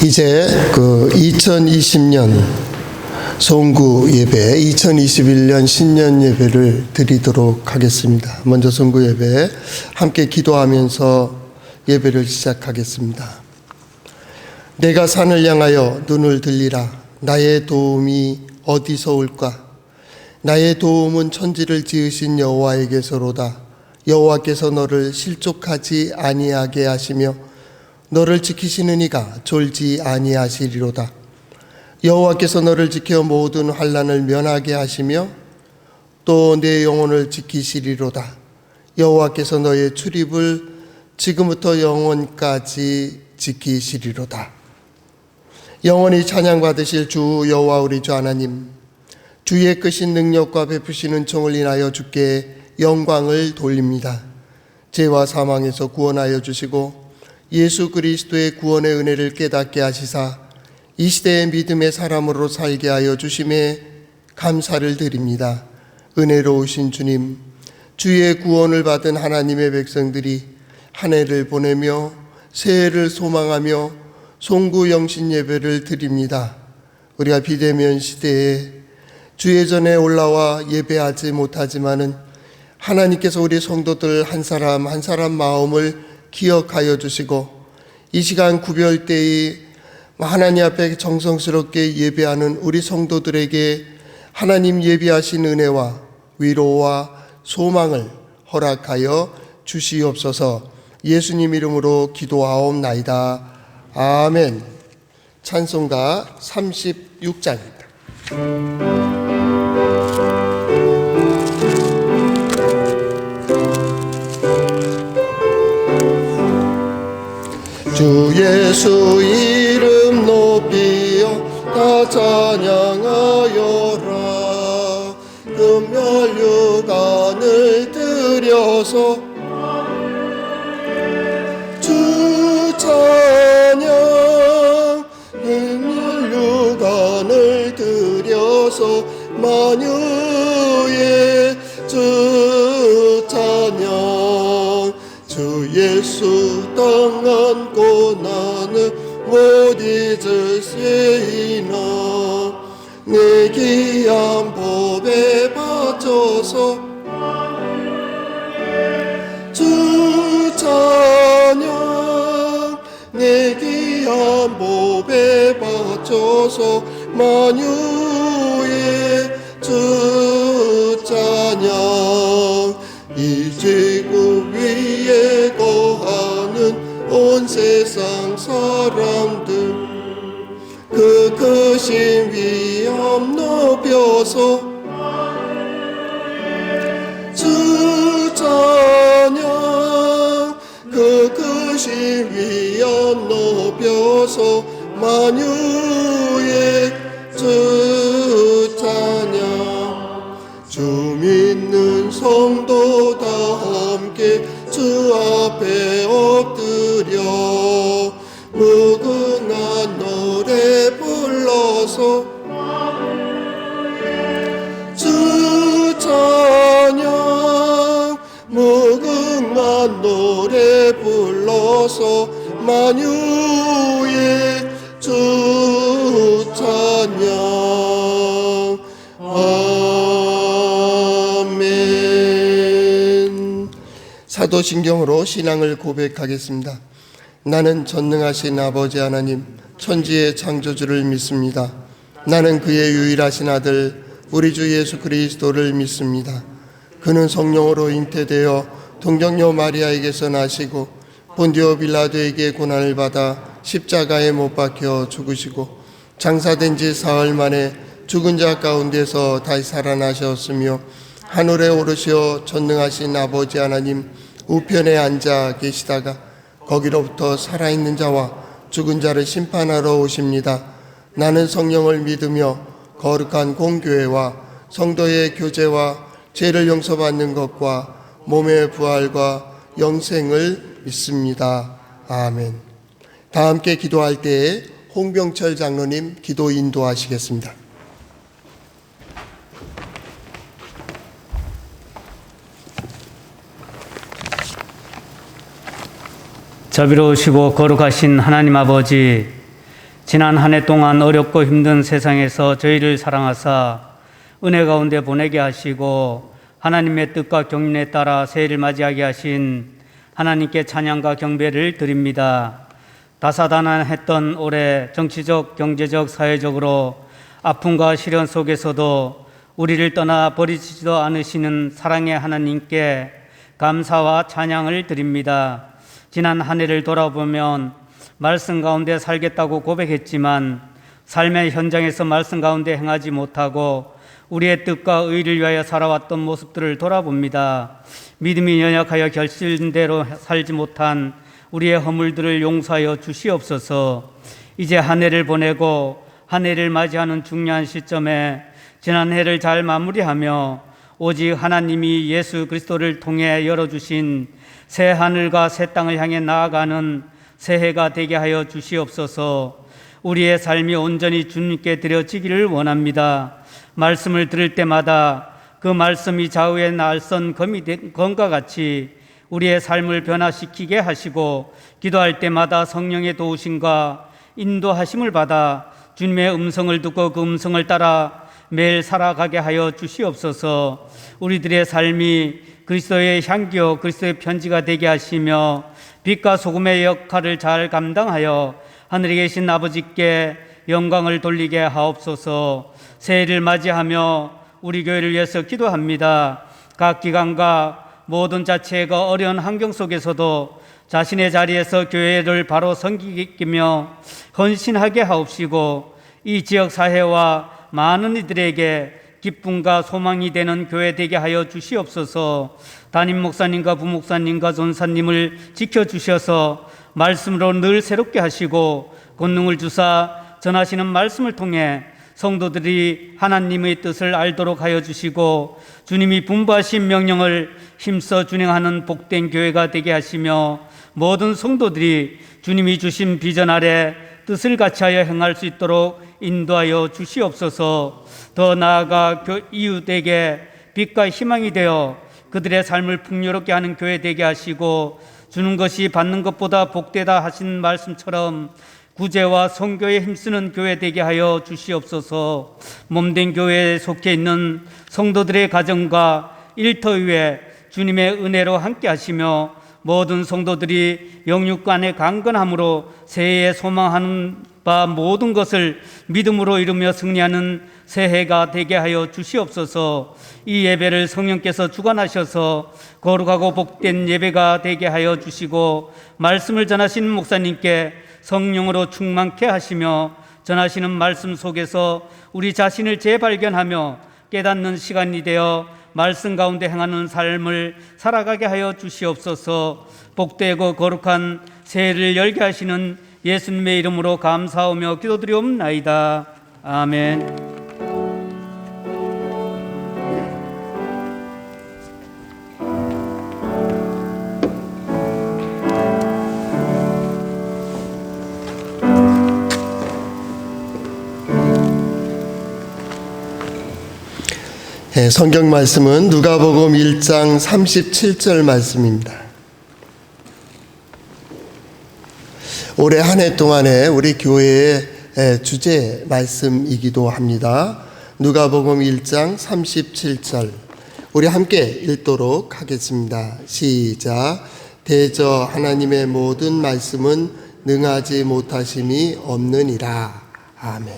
이제 2020년 송구 예배, 2021년 신년 예배를 드리도록 하겠습니다. 먼저 송구 예배 함께 기도하면서 예배를 시작하겠습니다. 내가 산을 향하여 눈을 들리라. 나의 도움이 어디서 올까? 나의 도움은 천지를 지으신 여호와에게서로다. 여호와께서 너를 실족하지 아니하게 하시며 너를 지키시는 이가 졸지 아니하시리로다. 여호와께서 너를 지켜 모든 환난을 면하게 하시며 또 내 영혼을 지키시리로다. 여호와께서 너의 출입을 지금부터 영원까지 지키시리로다. 영원히 찬양받으실 주 여호와 우리 주 하나님, 주의 크신 능력과 베푸시는 총을 인하여 주께 영광을 돌립니다. 죄와 사망에서 구원하여 주시고 예수 그리스도의 구원의 은혜를 깨닫게 하시사 이 시대의 믿음의 사람으로 살게 하여 주심에 감사를 드립니다. 은혜로우신 주님, 주의 구원을 받은 하나님의 백성들이 한 해를 보내며 새해를 소망하며 송구 영신 예배를 드립니다. 우리가 비대면 시대에 주의 전에 올라와 예배하지 못하지만은 하나님께서 우리 성도들 한 사람 한 사람 마음을 기억하여 주시고 이 시간 구별때에 하나님 앞에 정성스럽게 예배하는 우리 성도들에게 하나님 예비하신 은혜와 위로와 소망을 허락하여 주시옵소서. 예수님 이름으로 기도하옵나이다. 아멘. 찬송가 36장입니다. 주 예수 이름 높이어 다 찬양하여라. 금멸류관을 들여서 주 찬양, 금멸류관을 들여서 만유의 주 찬양. 주 예수 땅 안고 나는 못 잊을세이나. 내 귀한 법에 바쳐서 주 찬양, 내 귀한 법에 바쳐서 만유의 주 찬양. 이 지구 위에 거하는 온 세상 사람들 그 크신 위엄 높여서 주 찬양, 그 크신 위엄 높여서 만유의 주 찬양. 주 믿는 성도 다 함께 주 앞에 엎드려 무궁한 노래 불러서 주 찬양, 무궁한 노래 불러서 만유의 주 찬양. 아멘. 사도신경으로 신앙을 고백하겠습니다. 나는 전능하신 아버지 하나님, 천지의 창조주를 믿습니다. 나는 그의 유일하신 아들 우리 주 예수 그리스도를 믿습니다. 그는 성령으로 잉태되어 동정녀 마리아에게서 나시고 본디오 빌라도에게 고난을 받아 십자가에 못 박혀 죽으시고 장사된 지 사흘 만에 죽은 자 가운데서 다시 살아나셨으며 하늘에 오르시어 전능하신 아버지 하나님 우편에 앉아 계시다가 거기로부터 살아있는 자와 죽은 자를 심판하러 오십니다. 나는 성령을 믿으며 거룩한 공교회와 성도의 교제와 죄를 용서받는 것과 몸의 부활과 영생을 믿습니다. 아멘. 다 함께 기도할 때에 홍병철 장로님 기도 인도하시겠습니다. 자비로우시고 거룩하신 하나님 아버지, 지난 한 해 동안 어렵고 힘든 세상에서 저희를 사랑하사 은혜 가운데 보내게 하시고 하나님의 뜻과 경륜에 따라 새해를 맞이하게 하신 하나님께 찬양과 경배를 드립니다. 다사다난했던 올해 정치적, 경제적, 사회적으로 아픔과 시련 속에서도 우리를 떠나 버리지도 않으시는 사랑의 하나님께 감사와 찬양을 드립니다. 지난 한 해를 돌아보면 말씀 가운데 살겠다고 고백했지만 삶의 현장에서 말씀 가운데 행하지 못하고 우리의 뜻과 의를 위하여 살아왔던 모습들을 돌아봅니다. 믿음이 연약하여 결실대로 살지 못한 우리의 허물들을 용서하여 주시옵소서. 이제 한 해를 보내고 한 해를 맞이하는 중요한 시점에 지난 해를 잘 마무리하며 오직 하나님이 예수 그리스도를 통해 열어주신 새 하늘과 새 땅을 향해 나아가는 새해가 되게 하여 주시옵소서. 우리의 삶이 온전히 주님께 드려지기를 원합니다. 말씀을 들을 때마다 그 말씀이 좌우에 날선 검과 같이 우리의 삶을 변화시키게 하시고 기도할 때마다 성령의 도우심과 인도하심을 받아 주님의 음성을 듣고 그 음성을 따라 매일 살아가게 하여 주시옵소서. 우리들의 삶이 그리스도의 향기요 그리스도의 편지가 되게 하시며 빛과 소금의 역할을 잘 감당하여 하늘에 계신 아버지께 영광을 돌리게 하옵소서. 새해를 맞이하며 우리 교회를 위해서 기도합니다. 각 기관과 모든 자체가 어려운 환경 속에서도 자신의 자리에서 교회를 바로 섬기며 헌신하게 하옵시고 이 지역 사회와 많은 이들에게 기쁨과 소망이 되는 교회 되게 하여 주시옵소서. 담임 목사님과 부목사님과 전사님을 지켜주셔서 말씀으로 늘 새롭게 하시고 권능을 주사 전하시는 말씀을 통해 성도들이 하나님의 뜻을 알도록 하여 주시고 주님이 분부하신 명령을 힘써 준행하는 복된 교회가 되게 하시며 모든 성도들이 주님이 주신 비전 아래 뜻을 같이하여 행할 수 있도록 인도하여 주시옵소서. 더 나아가 이웃에게 빛과 희망이 되어 그들의 삶을 풍요롭게 하는 교회 되게 하시고 주는 것이 받는 것보다 복되다 하신 말씀처럼 구제와 선교에 힘쓰는 교회 되게 하여 주시옵소서. 몸된 교회에 속해 있는 성도들의 가정과 일터 위에 주님의 은혜로 함께 하시며 모든 성도들이 영육간의 강건함으로 새해에 소망하는 바 모든 것을 믿음으로 이루며 승리하는 새해가 되게 하여 주시옵소서. 이 예배를 성령께서 주관하셔서 거룩하고 복된 예배가 되게 하여 주시고 말씀을 전하시는 목사님께 성령으로 충만케 하시며 전하시는 말씀 속에서 우리 자신을 재발견하며 깨닫는 시간이 되어 말씀 가운데 행하는 삶을 살아가게 하여 주시옵소서. 복되고 거룩한 새해를 열게 하시는 예수님의 이름으로 감사하며 기도드리옵나이다. 아멘. 성경 말씀은 누가복음 1장 37절 말씀입니다. 올해 한 해 동안에 우리 교회의 주제 말씀이기도 합니다. 누가복음 1장 37절 우리 함께 읽도록 하겠습니다. 시작. 대저 하나님의 모든 말씀은 능하지 못하심이 없느니라. 아멘.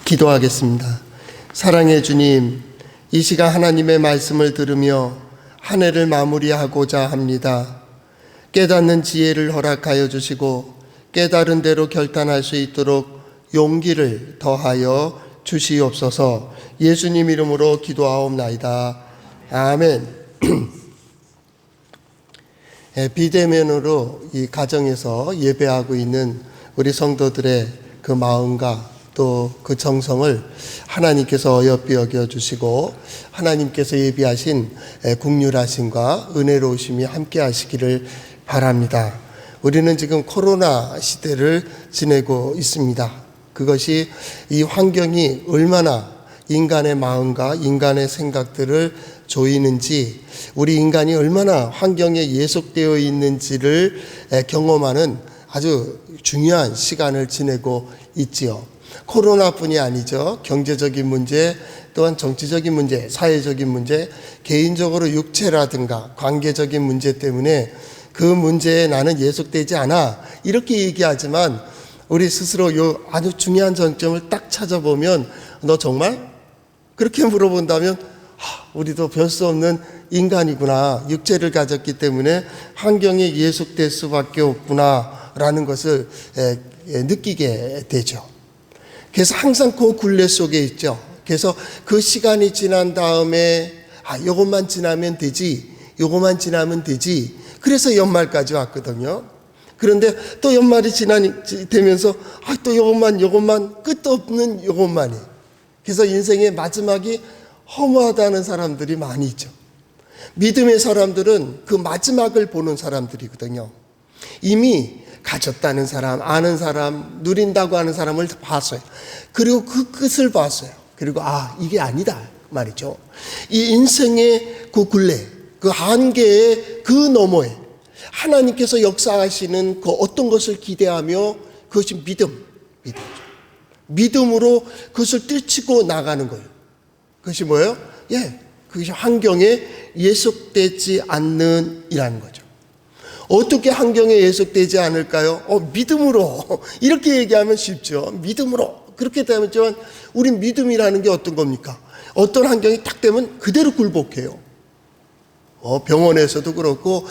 기도하겠습니다. 사랑의 주님, 이 시간 하나님의 말씀을 들으며 한 해를 마무리하고자 합니다. 깨닫는 지혜를 허락하여 주시고 깨달은 대로 결단할 수 있도록 용기를 더하여 주시옵소서. 예수님 이름으로 기도하옵나이다. 아멘. 비대면으로 이 가정에서 예배하고 있는 우리 성도들의 그 마음과 또 그 정성을 하나님께서 어여삐 여겨주시고 하나님께서 예비하신 긍휼하심과 은혜로우심이 함께 하시기를 바랍니다. 우리는 지금 코로나 시대를 지내고 있습니다. 그것이 이 환경이 얼마나 인간의 마음과 인간의 생각들을 조이는지, 우리 인간이 얼마나 환경에 예속되어 있는지를 경험하는 아주 중요한 시간을 지내고 있지요. 코로나뿐이 아니죠. 경제적인 문제, 또한 정치적인 문제, 사회적인 문제, 개인적으로 육체라든가 관계적인 문제 때문에 그 문제에 나는 예속되지 않아, 이렇게 얘기하지만 우리 스스로 요 아주 중요한 정점을 딱 찾아보면, 너 정말? 그렇게 물어본다면 우리도 별 수 없는 인간이구나, 육체를 가졌기 때문에 환경에 예속될 수밖에 없구나 라는 것을 느끼게 되죠. 그래서 항상 그 굴레 속에 있죠. 그래서 그 시간이 지난 다음에 요것만 지나면 되지, 요것만 지나면 되지. 그래서 연말까지 왔거든요. 그런데 또 연말이 되면서 또 요것만 끝도 없는 요것만이. 그래서 인생의 마지막이 허무하다는 사람들이 많이 있죠. 믿음의 사람들은 그 마지막을 보는 사람들이거든요. 이미 가졌다는 사람, 아는 사람, 누린다고 하는 사람을 봤어요. 그리고 그 끝을 봤어요. 그리고 이게 아니다 말이죠. 이 인생의 그 굴레, 그 한계의 그 너머에 하나님께서 역사하시는 그 어떤 것을 기대하며, 그것이 믿음이죠. 믿음으로 그것을 뛰치고 나가는 거예요. 그것이 뭐예요? 그것이 환경에 예속되지 않는 이라는 거죠. 어떻게 환경에 예속되지 않을까요? 믿음으로. 이렇게 얘기하면 쉽죠. 믿음으로. 그렇게 되면 우린 믿음이라는 게 어떤 겁니까? 어떤 환경이 딱 되면 그대로 굴복해요. 병원에서도 그렇고,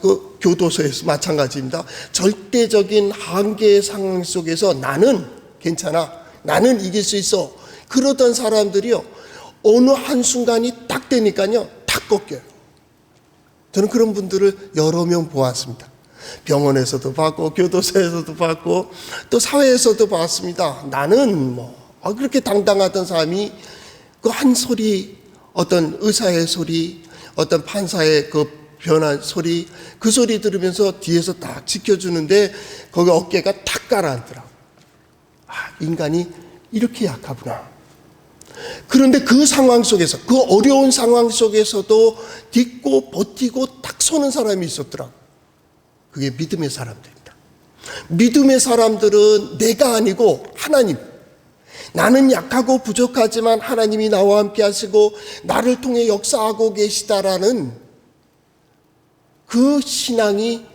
그 교도소에서 마찬가지입니다. 절대적인 한계의 상황 속에서 나는 괜찮아, 나는 이길 수 있어, 그러던 사람들이요, 어느 한순간이 딱 되니까요, 탁 꺾여요. 저는 그런 분들을 여러 명 보았습니다. 병원에서도 봤고, 교도소에서도 봤고, 또 사회에서도 봤습니다. 나는 그렇게 당당하던 사람이 그 한 소리, 어떤 의사의 소리, 어떤 판사의 그 변한 소리, 그 소리 들으면서 뒤에서 딱 지켜주는데 거기 어깨가 탁 가라앉더라고요. 인간이 이렇게 약하구나. 그런데 그 상황 속에서, 그 어려운 상황 속에서도 딛고 버티고 딱 서는 사람이 있었더라고요. 그게 믿음의 사람들입니다. 믿음의 사람들은 내가 아니고 하나님, 나는 약하고 부족하지만 하나님이 나와 함께 하시고 나를 통해 역사하고 계시다라는 그 신앙이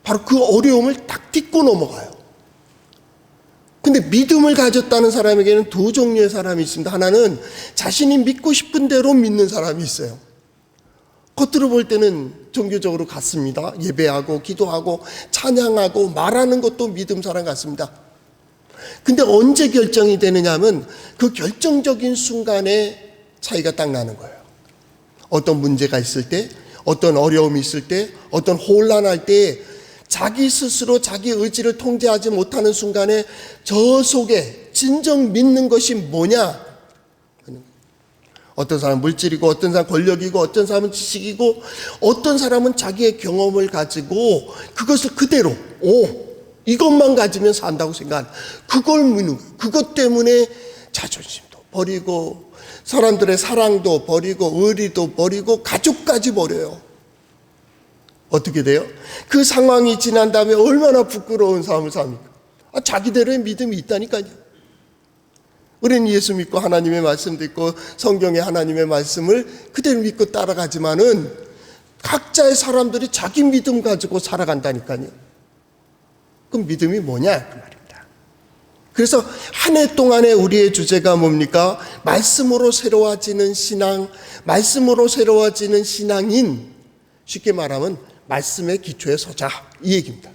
바로 그 어려움을 딱 딛고 넘어가요. 근데 믿음을 가졌다는 사람에게는 두 종류의 사람이 있습니다. 하나는 자신이 믿고 싶은 대로 믿는 사람이 있어요. 겉으로 볼 때는 종교적으로 같습니다. 예배하고 기도하고 찬양하고 말하는 것도 믿음 사람 같습니다. 근데 언제 결정이 되느냐 하면 그 결정적인 순간에 차이가 딱 나는 거예요. 어떤 문제가 있을 때, 어떤 어려움이 있을 때, 어떤 혼란할 때 자기 스스로 자기 의지를 통제하지 못하는 순간에 저 속에 진정 믿는 것이 뭐냐? 어떤 사람은 물질이고, 어떤 사람은 권력이고, 어떤 사람은 지식이고, 어떤 사람은 자기의 경험을 가지고 그것을 그대로 이것만 가지면 산다고 생각하는, 그걸 믿는 거예요. 그것 때문에 자존심도 버리고 사람들의 사랑도 버리고 의리도 버리고 가족까지 버려요. 어떻게 돼요? 그 상황이 지난 다음에 얼마나 부끄러운 삶을 삽니까? 자기대로의 믿음이 있다니까요. 우리는 예수 믿고 하나님의 말씀 듣고 성경의 하나님의 말씀을 그대로 믿고 따라가지만은 각자의 사람들이 자기 믿음 가지고 살아간다니까요. 그럼 믿음이 뭐냐 그 말입니다. 그래서 한 해 동안의 우리의 주제가 뭡니까? 말씀으로 새로워지는 신앙, 말씀으로 새로워지는 신앙인, 쉽게 말하면 말씀의 기초에 서자, 이 얘기입니다.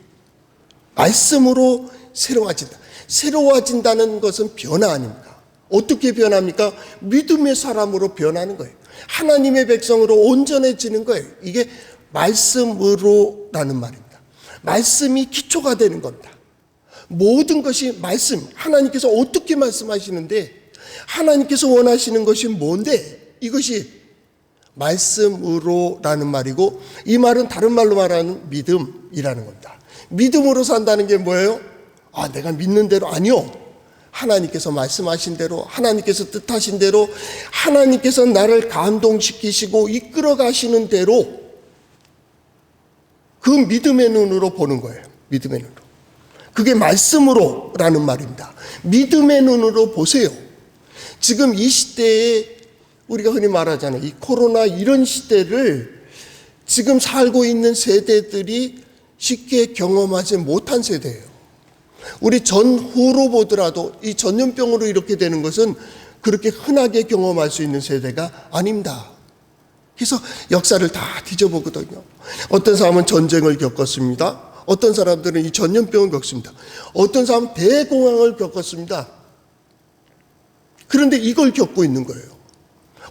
말씀으로 새로워진다. 새로워진다는 것은 변화 아닙니까? 어떻게 변합니까? 믿음의 사람으로 변하는 거예요. 하나님의 백성으로 온전해지는 거예요. 이게 말씀으로라는 말입니다. 말씀이 기초가 되는 겁니다. 모든 것이 말씀, 하나님께서 어떻게 말씀하시는데, 하나님께서 원하시는 것이 뭔데, 이것이 말씀으로라는 말이고, 이 말은 다른 말로 말하는 믿음이라는 겁니다. 믿음으로 산다는 게 뭐예요? 내가 믿는 대로 아니요. 하나님께서 말씀하신 대로, 하나님께서 뜻하신 대로, 하나님께서 나를 감동시키시고 이끌어 가시는 대로 그 믿음의 눈으로 보는 거예요. 믿음의 눈으로. 그게 말씀으로라는 말입니다. 믿음의 눈으로 보세요. 지금 이 시대에 우리가 흔히 말하잖아요. 이 코로나 이런 시대를 지금 살고 있는 세대들이 쉽게 경험하지 못한 세대예요. 우리 전후로 보더라도 이 전염병으로 이렇게 되는 것은 그렇게 흔하게 경험할 수 있는 세대가 아닙니다. 그래서 역사를 다 뒤져보거든요. 어떤 사람은 전쟁을 겪었습니다. 어떤 사람들은 이 전염병을 겪습니다. 어떤 사람은 대공황을 겪었습니다. 그런데 이걸 겪고 있는 거예요.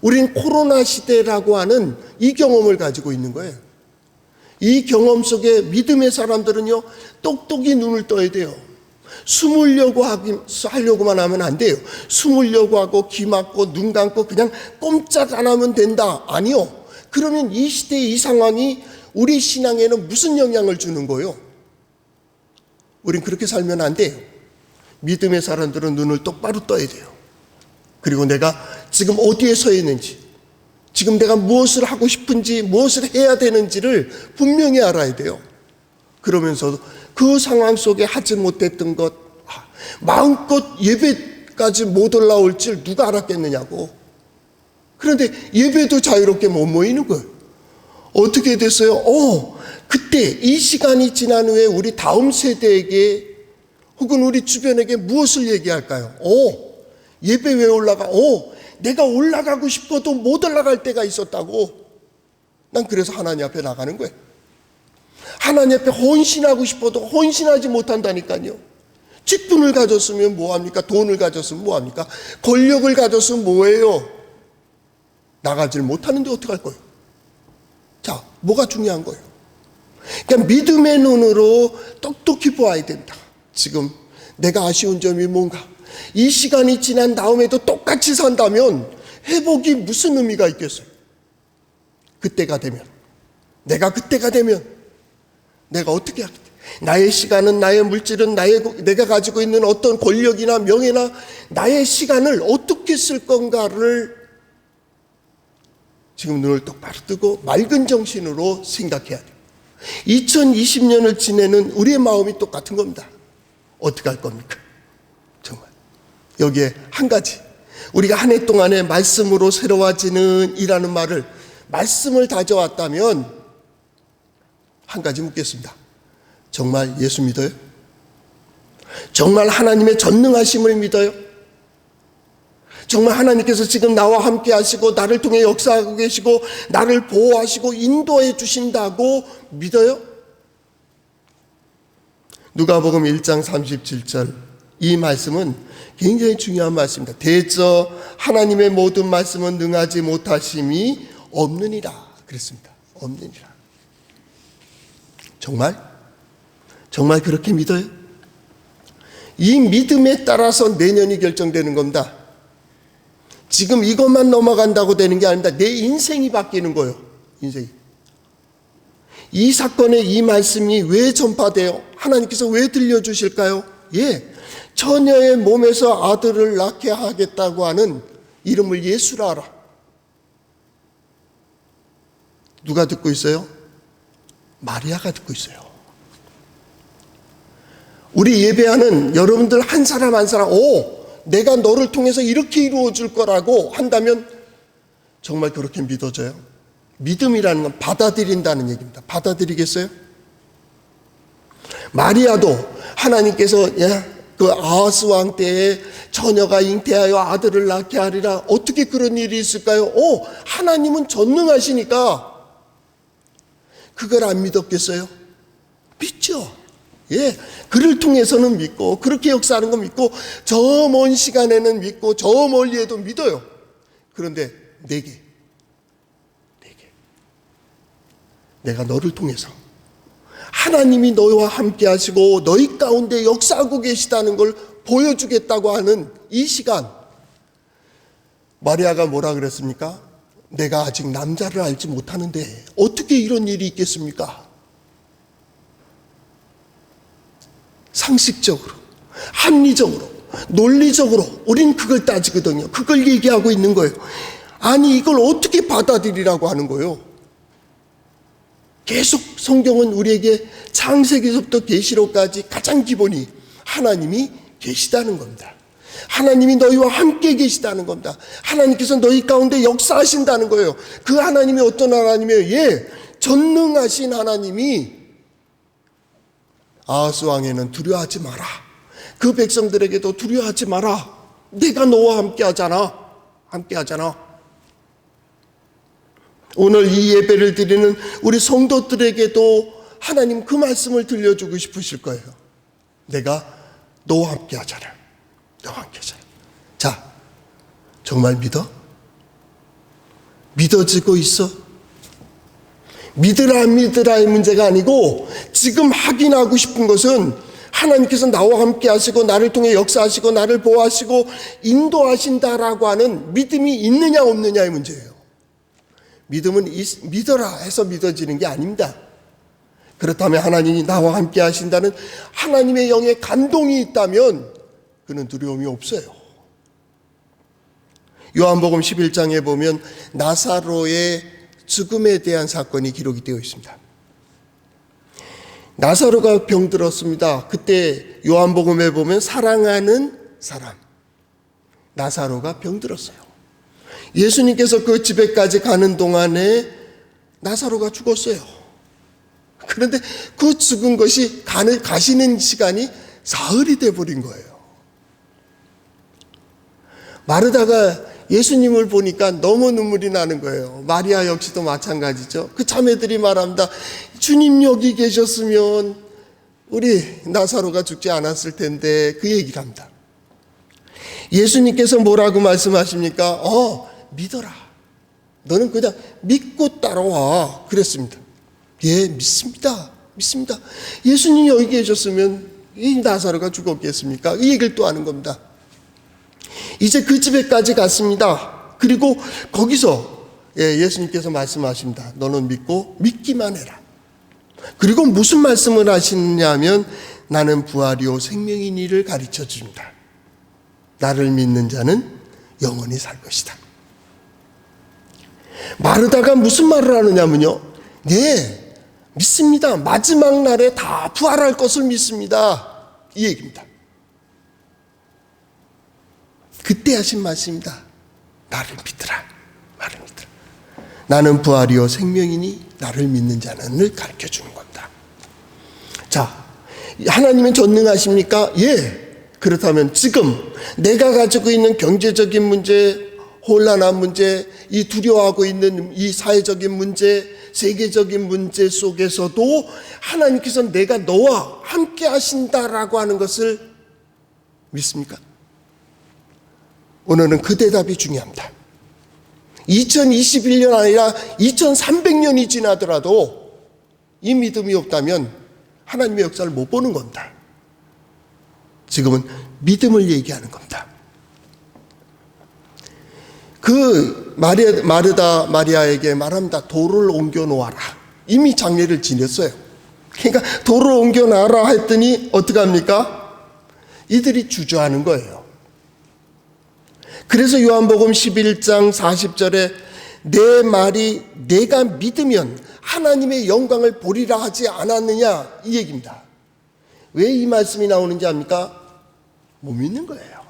우리는 코로나 시대라고 하는 이 경험을 가지고 있는 거예요. 이 경험 속에 믿음의 사람들은요, 똑똑히 눈을 떠야 돼요. 하려고만 하면 안 돼요. 숨으려고 하고 귀 막고 눈 감고 그냥 꼼짝 안 하면 된다. 아니요. 그러면 이 시대의 이 상황이 우리 신앙에는 무슨 영향을 주는 거예요? 우린 그렇게 살면 안 돼요. 믿음의 사람들은 눈을 똑바로 떠야 돼요. 그리고 내가 지금 어디에 서 있는지, 지금 내가 무엇을 하고 싶은지, 무엇을 해야 되는지를 분명히 알아야 돼요. 그러면서도 그 상황 속에 하지 못했던 것, 마음껏 예배까지 못 올라올 줄 누가 알았겠느냐고. 그런데 예배도 자유롭게 못 모이는 거예요. 어떻게 됐어요? 그때 이 시간이 지난 후에 우리 다음 세대에게 혹은 우리 주변에게 무엇을 얘기할까요? 예배 왜 올라가? 내가 올라가고 싶어도 못 올라갈 때가 있었다고. 난 그래서 하나님 앞에 나가는 거예요. 하나님 앞에 헌신하고 싶어도 헌신하지 못한다니까요. 직분을 가졌으면 뭐합니까? 돈을 가졌으면 뭐합니까? 권력을 가졌으면 뭐예요? 나가질 못하는데 어떡할 거예요? 자, 뭐가 중요한 거예요? 그러니까 믿음의 눈으로 똑똑히 보아야 된다. 지금 내가 아쉬운 점이 뭔가? 이 시간이 지난 다음에도 똑같이 산다면 회복이 무슨 의미가 있겠어요? 그때가 되면, 내가 그때가 되면 내가 어떻게 하겠다. 나의 시간은, 나의 물질은, 내가 가지고 있는 어떤 권력이나 명예나 나의 시간을 어떻게 쓸 건가를 지금 눈을 똑바로 뜨고 맑은 정신으로 생각해야 돼요. 2020년을 지내는 우리의 마음이 똑같은 겁니다. 어떻게 할 겁니까? 정말 여기에 한 가지, 우리가 한 해 동안에 말씀으로 새로워지는 이라는 말을, 말씀을 다져왔다면 한 가지 묻겠습니다. 정말 예수 믿어요? 정말 하나님의 전능하심을 믿어요? 정말 하나님께서 지금 나와 함께 하시고 나를 통해 역사하고 계시고 나를 보호하시고 인도해 주신다고 믿어요? 누가복음 1장 37절, 이 말씀은 굉장히 중요한 말씀입니다. 대저 하나님의 모든 말씀은 능하지 못하심이 없느니라 그랬습니다. 없느니라. 정말 그렇게 믿어요? 이 믿음에 따라서 내년이 결정되는 겁니다. 지금 이것만 넘어간다고 되는 게 아닙니다. 내 인생이 바뀌는 거예요. 인생이. 이 사건에 이 말씀이 왜 전파돼요? 하나님께서 왜 들려주실까요? 처녀의 몸에서 아들을 낳게 하겠다고 하는 이름을 예수라 하라. 누가 듣고 있어요? 마리아가 듣고 있어요. 우리 예배하는 여러분들 한 사람 한 사람, 내가 너를 통해서 이렇게 이루어질 거라고 한다면 정말 그렇게 믿어져요? 믿음이라는 건 받아들인다는 얘기입니다. 받아들이겠어요? 마리아도 하나님께서 그 아하스 왕 때에 처녀가 잉태하여 아들을 낳게 하리라, 어떻게 그런 일이 있을까요? 하나님은 전능하시니까 그걸 안 믿었겠어요? 믿죠. 그를 통해서는 믿고, 그렇게 역사하는 거 믿고, 저 먼 시간에는 믿고, 저 멀리에도 믿어요. 그런데 내게 내가 너를 통해서 하나님이 너와 함께 하시고 너희 가운데 역사하고 계시다는 걸 보여주겠다고 하는 이 시간, 마리아가 뭐라 그랬습니까? 내가 아직 남자를 알지 못하는데 어떻게 이런 일이 있겠습니까? 상식적으로, 합리적으로, 논리적으로 우린 그걸 따지거든요. 그걸 얘기하고 있는 거예요. 아니, 이걸 어떻게 받아들이라고 하는 거예요? 계속 성경은 우리에게 창세기서부터 계시록까지 가장 기본이 하나님이 계시다는 겁니다. 하나님이 너희와 함께 계시다는 겁니다. 하나님께서 너희 가운데 역사하신다는 거예요. 그 하나님이 어떤 하나님이에요? 전능하신 하나님이 아하스 왕에는 두려워하지 마라. 그 백성들에게도 두려워하지 마라. 내가 너와 함께 하잖아. 함께 하잖아. 오늘 이 예배를 드리는 우리 성도들에게도 하나님 그 말씀을 들려주고 싶으실 거예요. 내가 너와 함께 하잖아. 너와 함께 하잖아. 자, 정말 믿어? 믿어지고 있어? 믿으라 안 믿으라의 문제가 아니고 지금 확인하고 싶은 것은 하나님께서 나와 함께 하시고 나를 통해 역사하시고 나를 보호하시고 인도하신다라고 하는 믿음이 있느냐 없느냐의 문제예요. 믿음은 믿어라 해서 믿어지는 게 아닙니다. 그렇다면 하나님이 나와 함께 하신다는 하나님의 영의 감동이 있다면 그는 두려움이 없어요. 요한복음 11장에 보면 나사로의 죽음에 대한 사건이 기록이 되어 있습니다. 나사로가 병들었습니다. 그때 요한복음에 보면 사랑하는 사람 나사로가 병들었어요. 예수님께서 그 집에까지 가는 동안에 나사로가 죽었어요. 그런데 그 죽은 것이 가시는 시간이 사흘이 돼버린 거예요. 마르다가 예수님을 보니까 너무 눈물이 나는 거예요. 마리아 역시도 마찬가지죠. 그 자매들이 말합니다. 주님 여기 계셨으면 우리 나사로가 죽지 않았을 텐데 그 얘기를 합니다. 예수님께서 뭐라고 말씀하십니까? 믿어라. 너는 그냥 믿고 따라와. 그랬습니다. 예, 믿습니다. 믿습니다. 예수님이 여기 계셨으면 이 나사로가 죽었겠습니까? 이 얘기를 또 하는 겁니다. 이제 그 집에까지 갔습니다. 그리고 거기서 예수님께서 말씀하십니다. 너는 믿고 믿기만 해라. 그리고 무슨 말씀을 하시느냐면 나는 부활이요 생명이니를 가르쳐 줍니다. 나를 믿는 자는 영원히 살 것이다. 마르다가 무슨 말을 하느냐면요. 네, 믿습니다. 마지막 날에 다 부활할 것을 믿습니다. 이 얘기입니다. 그때 하신 말씀입니다. 나를 믿으라. 나를 믿으라. 나는 부활이요 생명이니 나를 믿는 자는을 가르쳐 주는 겁니다. 자, 하나님은 전능하십니까? 예. 그렇다면 지금 내가 가지고 있는 경제적인 문제, 혼란한 문제, 이 두려워하고 있는 이 사회적인 문제, 세계적인 문제 속에서도 하나님께서 내가 너와 함께 하신다라고 하는 것을 믿습니까? 오늘은 그 대답이 중요합니다. 2021년 아니라 2300년이 지나더라도 이 믿음이 없다면 하나님의 역사를 못 보는 겁니다. 지금은 믿음을 얘기하는 겁니다. 그 마리아에게 말합니다. 돌을 옮겨 놓아라. 이미 장례를 지냈어요. 그러니까 돌을 옮겨 놔라 했더니 어떻게 합니까? 이들이 주저하는 거예요. 그래서 요한복음 11장 40절에 내 말이 내가 믿으면 하나님의 영광을 보리라 하지 않았느냐 이 얘기입니다. 왜 이 말씀이 나오는지 압니까? 못 믿는 거예요.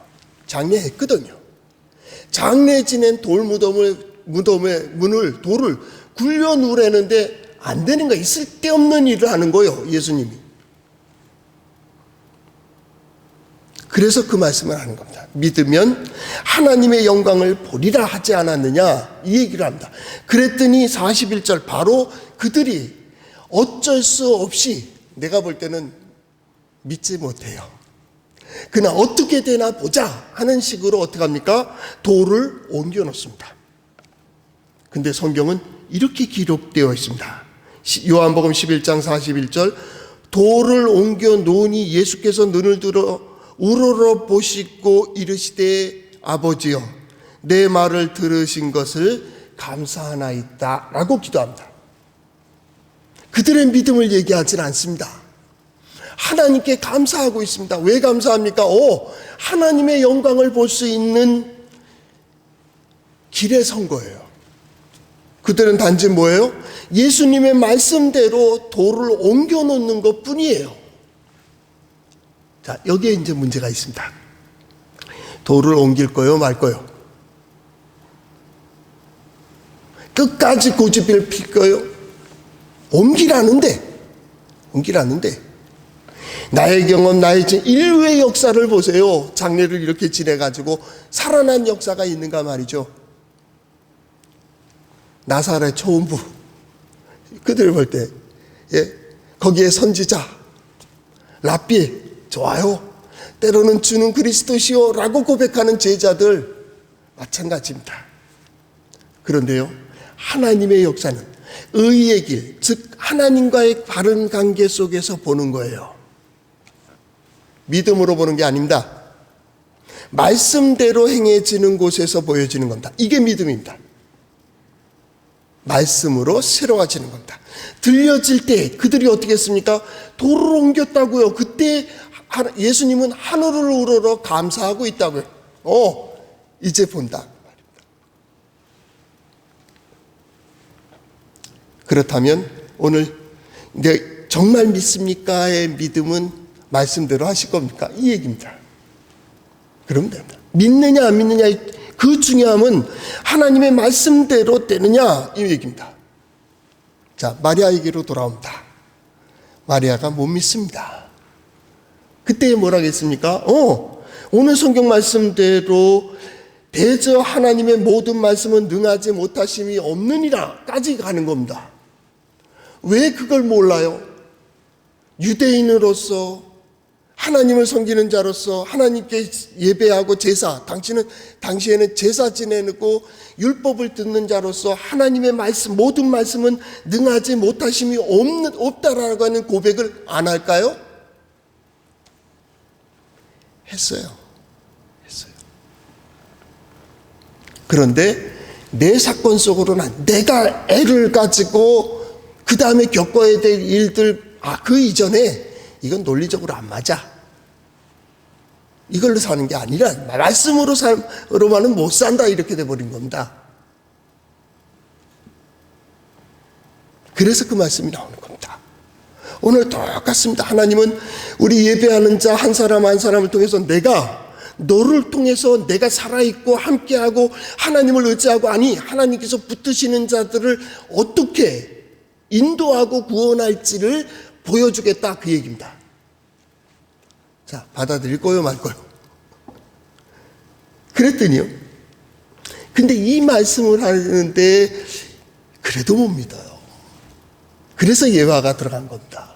장례했거든요. 장례 지낸 무덤의 문을 돌을 굴려 누르는데 안 되는 거예요. 쓸데없는 일을 하는 거예요. 예수님이. 그래서 그 말씀을 하는 겁니다. 믿으면 하나님의 영광을 보리라 하지 않았느냐 이 얘기를 합니다. 그랬더니 41절 바로 그들이 어쩔 수 없이 내가 볼 때는 믿지 못해요. 그러나 어떻게 되나 보자 하는 식으로 어떻게 합니까? 돌을 옮겨 놓습니다. 근데 성경은 이렇게 기록되어 있습니다. 요한복음 11장 41절 돌을 옮겨 놓으니 예수께서 눈을 들어 우러러 보시고 이르시되 아버지여 내 말을 들으신 것을 감사하나이다 라고 기도합니다. 그들의 믿음을 얘기하지는 않습니다. 하나님께 감사하고 있습니다. 왜 감사합니까? 하나님의 영광을 볼 수 있는 길에 선 거예요. 그들은 단지 뭐예요? 예수님의 말씀대로 돌을 옮겨 놓는 것 뿐이에요. 자, 여기에 이제 문제가 있습니다. 돌을 옮길 거요, 말 거요? 끝까지 고집을 필 거요? 옮기라는데. 나의 경험, 나의 인류의 역사를 보세요. 장례를 이렇게 지내가지고 살아난 역사가 있는가 말이죠. 나사렛 초음부, 그들을 볼 때, 거기에 선지자, 랍비, 좋아요. 때로는 주는 그리스도시요 라고 고백하는 제자들, 마찬가지입니다. 그런데요, 하나님의 역사는 의의 길, 즉 하나님과의 바른 관계 속에서 보는 거예요. 믿음으로 보는 게 아닙니다. 말씀대로 행해지는 곳에서 보여지는 겁니다. 이게 믿음입니다. 말씀으로 새로워지는 겁니다. 들려질 때 그들이 어떻게 했습니까? 돌을 옮겼다고요. 그때 예수님은 하늘을 우러러 감사하고 있다고요. 이제 본다. 그렇다면 오늘 정말 믿습니까의 믿음은 말씀대로 하실 겁니까? 이 얘기입니다. 그러면 됩니다. 믿느냐 안 믿느냐 그 중요함은 하나님의 말씀대로 되느냐 이 얘기입니다. 자, 마리아에게로 돌아옵니다. 마리아가 못 믿습니다. 그때 뭐라 했습니까? 오늘 성경 말씀대로 대저 하나님의 모든 말씀은 능하지 못하심이 없느니라까지 가는 겁니다. 왜 그걸 몰라요? 유대인으로서 하나님을 섬기는 자로서 하나님께 예배하고 제사, 당시에는 제사 지내고 율법을 듣는 자로서 하나님의 말씀, 모든 말씀은 능하지 못하심이 없다라고 하는 고백을 안 할까요? 했어요. 그런데 내 사건 속으로는 내가 애를 가지고 그 다음에 겪어야 될 일들, 그 이전에 이건 논리적으로 안 맞아. 이걸로 사는 게 아니라 말씀으로만은 못 산다 이렇게 돼버린 겁니다. 그래서 그 말씀이 나오는 겁니다. 오늘 똑같습니다. 하나님은 우리 예배하는 자 한 사람 한 사람을 통해서 너를 통해서 내가 살아있고 함께하고 하나님을 의지하고 하나님께서 붙드시는 자들을 어떻게 인도하고 구원할지를 보여주겠다 그 얘기입니다. 자, 받아들일 거요 말 거요? 그랬더니요. 근데 이 말씀을 하는데 그래도 못 믿어요. 그래서 예화가 들어간 겁니다.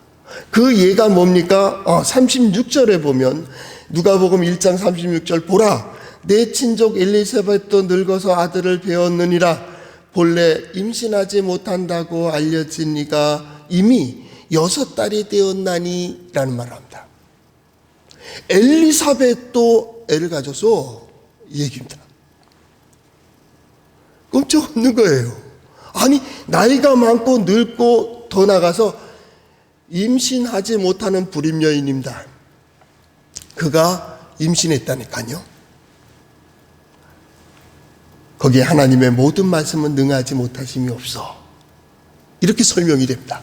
그 예가 뭡니까? 36절에 보면 누가복음 1장 36절 보라 내 친족 엘리사벳도 늙어서 아들을 배웠느니라 본래 임신하지 못한다고 알려진 이가 이미 6달이 되었나니 라는 말을 합니다. 엘리사벳도 애를 가져서 이 얘기입니다. 꼼짝없는 거예요. 나이가 많고 늙고 더 나가서 임신하지 못하는 불임 여인입니다. 그가 임신했다니까요. 거기에 하나님의 모든 말씀은 능하지 못하심이 없어. 이렇게 설명이 됩니다.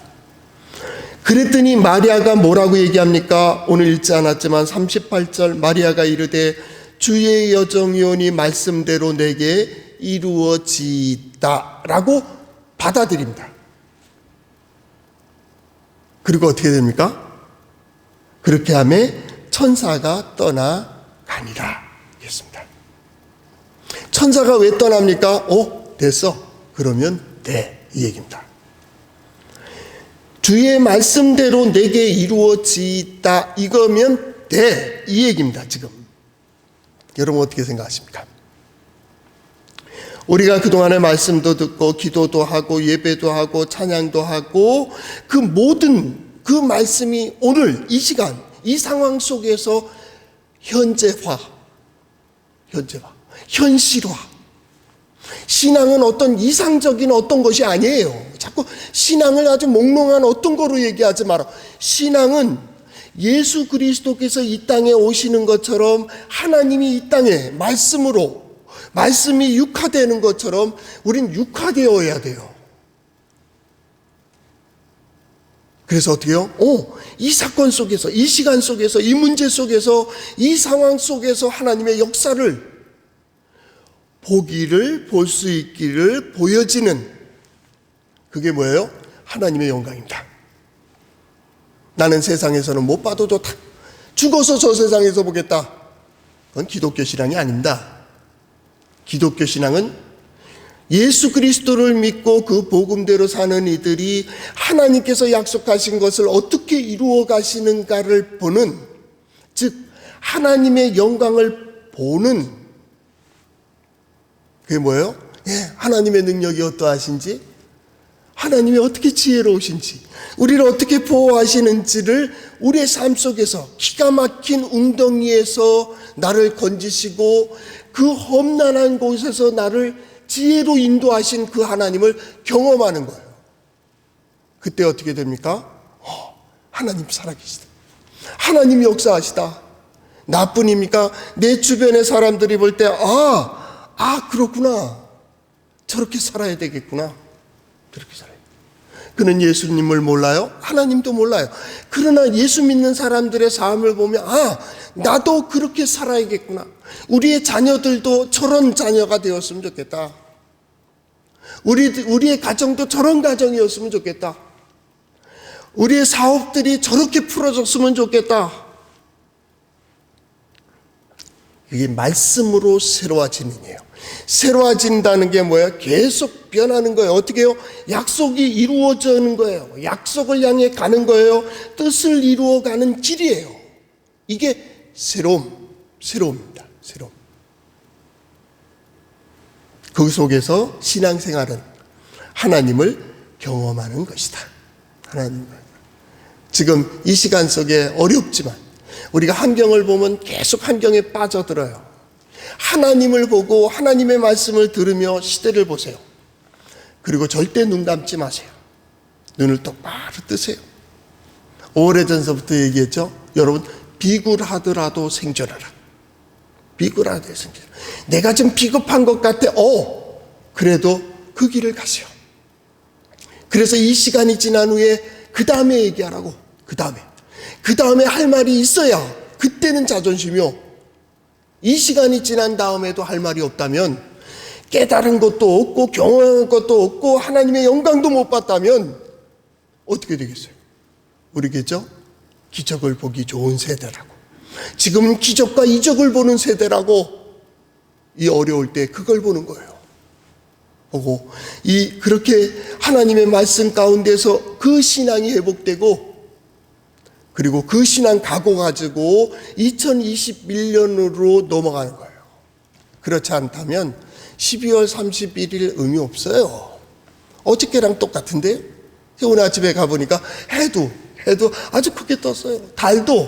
그랬더니 마리아가 뭐라고 얘기합니까? 오늘 읽지 않았지만 38절 마리아가 이르되 주의 여정이오니 말씀대로 내게 이루어지이다 라고 받아들입니다. 그리고 어떻게 됩니까? 그렇게 하매 천사가 떠나가니라 했습니다. 천사가 왜 떠납니까? 됐어. 그러면 돼. 이 얘기입니다. 주의 말씀대로 내게 이루어지다 이거면 돼. 이 얘기입니다. 지금 여러분 어떻게 생각하십니까? 우리가 그동안의 말씀도 듣고 기도도 하고 예배도 하고 찬양도 하고 그 모든 그 말씀이 오늘 이 시간 이 상황 속에서 현재화, 현실화. 신앙은 어떤 이상적인 어떤 것이 아니에요. 자꾸 신앙을 아주 몽롱한 어떤 거로 얘기하지 마라. 신앙은 예수 그리스도께서 이 땅에 오시는 것처럼 하나님이 이 땅에 말씀이 육화되는 것처럼 우린 육화되어야 돼요. 그래서 어떻게 해요? 이 사건 속에서, 이 시간 속에서, 이 문제 속에서, 이 상황 속에서 하나님의 역사를 보기를, 볼 수 있기를 보여지는, 그게 뭐예요? 하나님의 영광입니다. 나는 세상에서는 못 봐도 좋다. 죽어서 저 세상에서 보겠다. 그건 기독교 신앙이 아닙니다. 기독교 신앙은 예수 그리스도를 믿고 그 복음대로 사는 이들이 하나님께서 약속하신 것을 어떻게 이루어 가시는가를 보는, 즉 하나님의 영광을 보는, 그게 뭐예요? 하나님의 능력이 어떠하신지, 하나님이 어떻게 지혜로우신지, 우리를 어떻게 보호하시는지를 우리의 삶 속에서 기가 막힌 웅덩이에서 나를 건지시고 그 험난한 곳에서 나를 지혜로 인도하신 그 하나님을 경험하는 거예요. 그때 어떻게 됩니까? 하나님 살아계시다. 하나님 역사하시다. 나뿐입니까? 내 주변의 사람들이 볼 때 그렇구나. 저렇게 살아야 되겠구나. 저렇게 살아야 돼. 그는 예수님을 몰라요? 하나님도 몰라요. 그러나 예수 믿는 사람들의 삶을 보면 나도 그렇게 살아야겠구나. 우리의 자녀들도 저런 자녀가 되었으면 좋겠다. 우리의 가정도 저런 가정이었으면 좋겠다. 우리의 사업들이 저렇게 풀어졌으면 좋겠다. 이게 말씀으로 새로워지는 거예요. 새로워진다는 게 뭐예요? 계속 변하는 거예요. 어떻게 해요? 약속이 이루어지는 거예요. 약속을 향해 가는 거예요. 뜻을 이루어가는 길이에요. 이게 새로움입니다. 새로움. 그 속에서 신앙생활은 하나님을 경험하는 것이다. 하나님을. 지금 이 시간 속에 어렵지만 우리가 환경을 보면 계속 환경에 빠져들어요. 하나님을 보고 하나님의 말씀을 들으며 시대를 보세요. 그리고 절대 눈 감지 마세요. 눈을 똑바로 뜨세요. 오래전서부터 얘기했죠. 여러분, 비굴하더라도 생존하라. 비굴하더라도 생존하라. 내가 좀 비겁한 것 같아. 그래도 그 길을 가세요. 그래서 이 시간이 지난 후에 그 다음에 얘기하라고. 그 다음에 할 말이 있어야 그때는 자존심이요. 이 시간이 지난 다음에도 할 말이 없다면, 깨달은 것도 없고 경험한 것도 없고 하나님의 영광도 못 봤다면 어떻게 되겠어요? 모르겠죠? 기적을 보기 좋은 세대라고. 지금은 기적과 이적을 보는 세대라고. 이 어려울 때 그걸 보는 거예요. 보고 그렇게 하나님의 말씀 가운데서 그 신앙이 회복되고, 그리고 그 신앙 갖고 가지고 2021년으로 넘어가는 거예요. 그렇지 않다면 12월 31일 의미 없어요. 어저께랑 똑같은데? 오늘 아침에 가보니까 해도 아주 크게 떴어요. 달도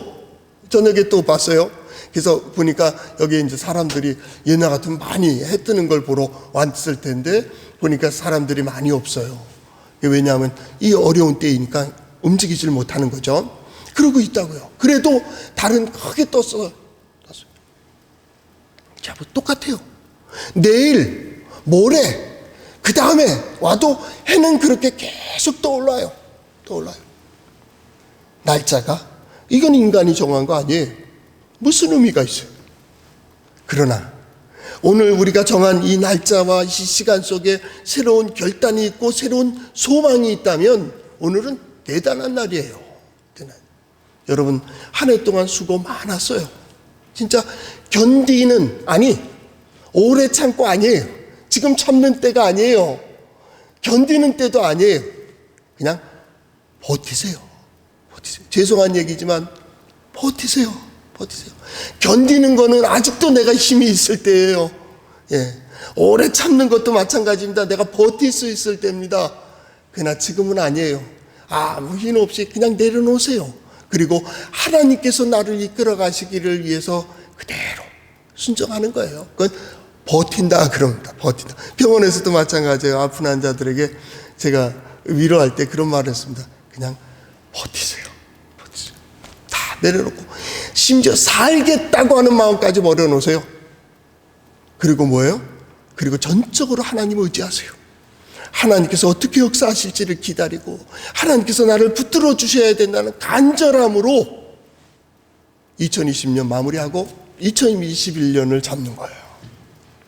저녁에 또 봤어요. 그래서 보니까 여기 이제 사람들이 옛날 같으면 많이 해 뜨는 걸 보러 왔을 텐데 보니까 사람들이 많이 없어요. 왜냐하면 이 어려운 때이니까 움직이질 못하는 거죠. 그러고 있다고요. 그래도 달은 크게 떴어요. 자, 뭐 똑같아요. 내일, 모레, 그 다음에 와도 해는 그렇게 계속 떠올라요. 날짜가, 이건 인간이 정한 거 아니에요. 무슨 의미가 있어요? 그러나 오늘 우리가 정한 이 날짜와 이 시간 속에 새로운 결단이 있고 새로운 소망이 있다면 오늘은 대단한 날이에요. 여러분, 한 해 동안 수고 많았어요. 진짜 오래 참고 아니에요. 지금 참는 때가 아니에요. 견디는 때도 아니에요. 그냥 버티세요. 죄송한 얘기지만 버티세요. 견디는 거는 아직도 내가 힘이 있을 때예요. 오래 참는 것도 마찬가지입니다. 내가 버틸 수 있을 때입니다. 그러나 지금은 아니에요. 아무 힘 없이 그냥 내려놓으세요. 그리고 하나님께서 나를 이끌어 가시기를 위해서 그대로 순종하는 거예요. 그건 버틴다 그럽니다. 버틴다. 병원에서도 마찬가지예요. 아픈 환자들에게 제가 위로할 때 그런 말을 했습니다. 그냥 버티세요. 다 내려놓고 심지어 살겠다고 하는 마음까지 버려놓으세요. 그리고 뭐예요? 그리고 전적으로 하나님을 의지하세요. 하나님께서 어떻게 역사하실지를 기다리고 하나님께서 나를 붙들어 주셔야 된다는 간절함으로 2020년 마무리하고 2021년을 잡는 거예요.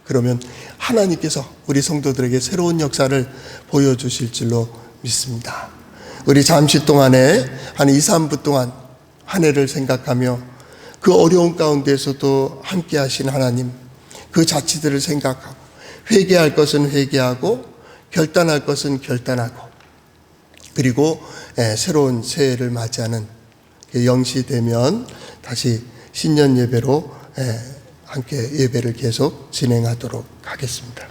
그러면 하나님께서 우리 성도들에게 새로운 역사를 보여주실 줄로 믿습니다. 우리 잠시 동안에 한 2, 3분 동안 한 해를 생각하며 그 어려운 가운데서도 함께 하신 하나님, 그 자치들을 생각하고 회개할 것은 회개하고 결단할 것은 결단하고 그리고 새로운 새해를 맞이하는 0시 되면 다시 신년 예배로 함께 예배를 계속 진행하도록 하겠습니다.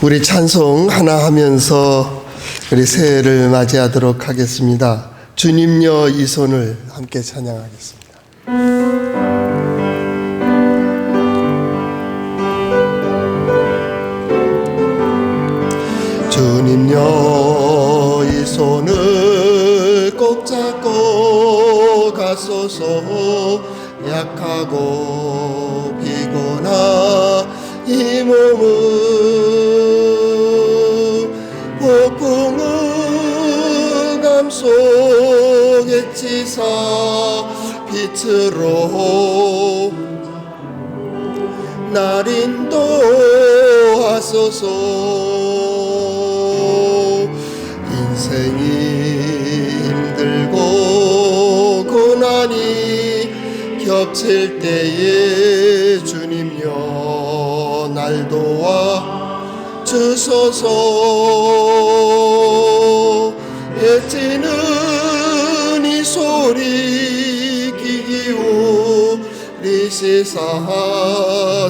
우리 찬송 하나 하면서 우리 새해를 맞이하도록 하겠습니다. 주님여 이 손을 함께 찬양하겠습니다. 주님여 이 손을 꼭 잡고 가소서. 약하고 피곤한 이 몸을 폭풍의 감속에 치사 빛으로 날 인도하소서. 인생이 힘들고 고난이 겹칠 때에 주님여 날 도와 주소서. 외치는 이 소리 귀 기울이시사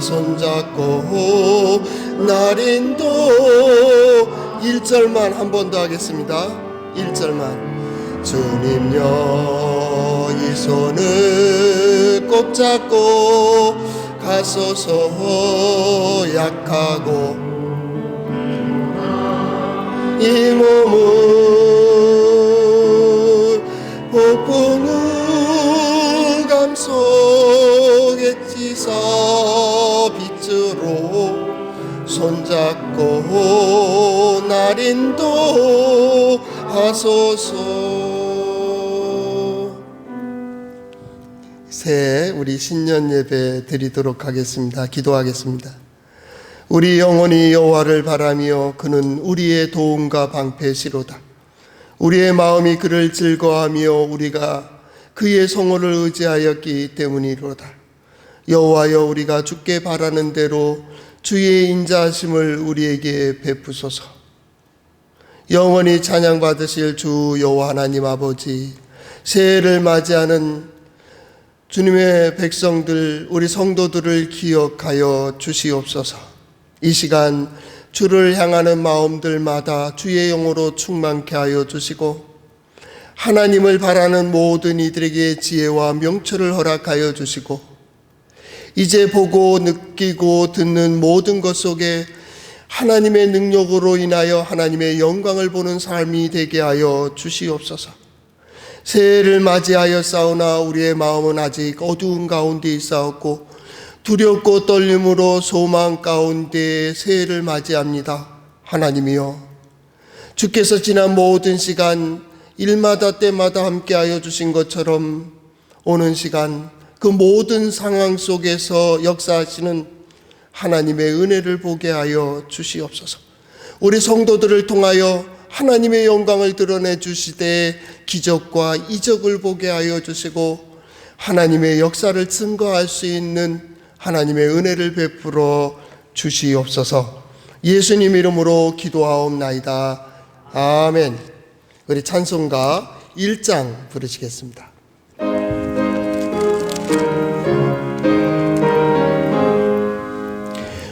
손잡고 날인도 1절만 한 번 더 하겠습니다. 1절만 주님여 이 손을 꼭 잡고 가소서 약하고 이 몸을 폭풍우 감속에 찌사 빛으로 손잡고 날인도 하소서. 새해 우리 신년 예배 드리도록 하겠습니다. 기도하겠습니다. 우리 영혼이 여호와를 바라며 그는 우리의 도움과 방패시로다. 우리의 마음이 그를 즐거워하며 우리가 그의 성호를 의지하였기 때문이로다. 여호와여 우리가 주께 바라는 대로 주의 인자하심을 우리에게 베푸소서. 영원히 찬양받으실 주 여호와 하나님 아버지, 새해를 맞이하는 주님의 백성들 우리 성도들을 기억하여 주시옵소서. 이 시간 주를 향하는 마음들마다 주의 영으로 충만케 하여 주시고 하나님을 바라는 모든 이들에게 지혜와 명철을 허락하여 주시고 이제 보고 느끼고 듣는 모든 것 속에 하나님의 능력으로 인하여 하나님의 영광을 보는 삶이 되게 하여 주시옵소서. 새해를 맞이하여 싸우나 우리의 마음은 아직 어두운 가운데 있사옵고 두렵고 떨림으로 소망 가운데 새해를 맞이합니다. 하나님이여 주께서 지난 모든 시간 일마다 때마다 함께하여 주신 것처럼 오는 시간 그 모든 상황 속에서 역사하시는 하나님의 은혜를 보게 하여 주시옵소서. 우리 성도들을 통하여 하나님의 영광을 드러내 주시되 기적과 이적을 보게 하여 주시고 하나님의 역사를 증거할 수 있는 하나님의 은혜를 베풀어 주시옵소서. 예수님 이름으로 기도하옵나이다. 아멘. 우리 찬송가 1장 부르시겠습니다.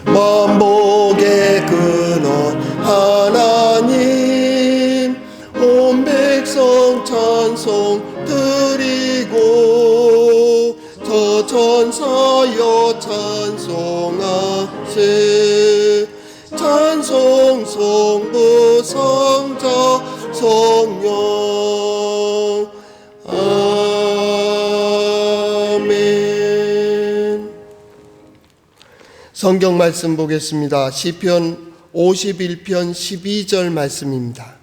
만복의 근원 하나님 온 백성 찬송 드리고 저 천사여 찬송하세 찬송 성부 성자 성령 아멘. 성경 말씀 보겠습니다. 시편 51편 12절 말씀입니다.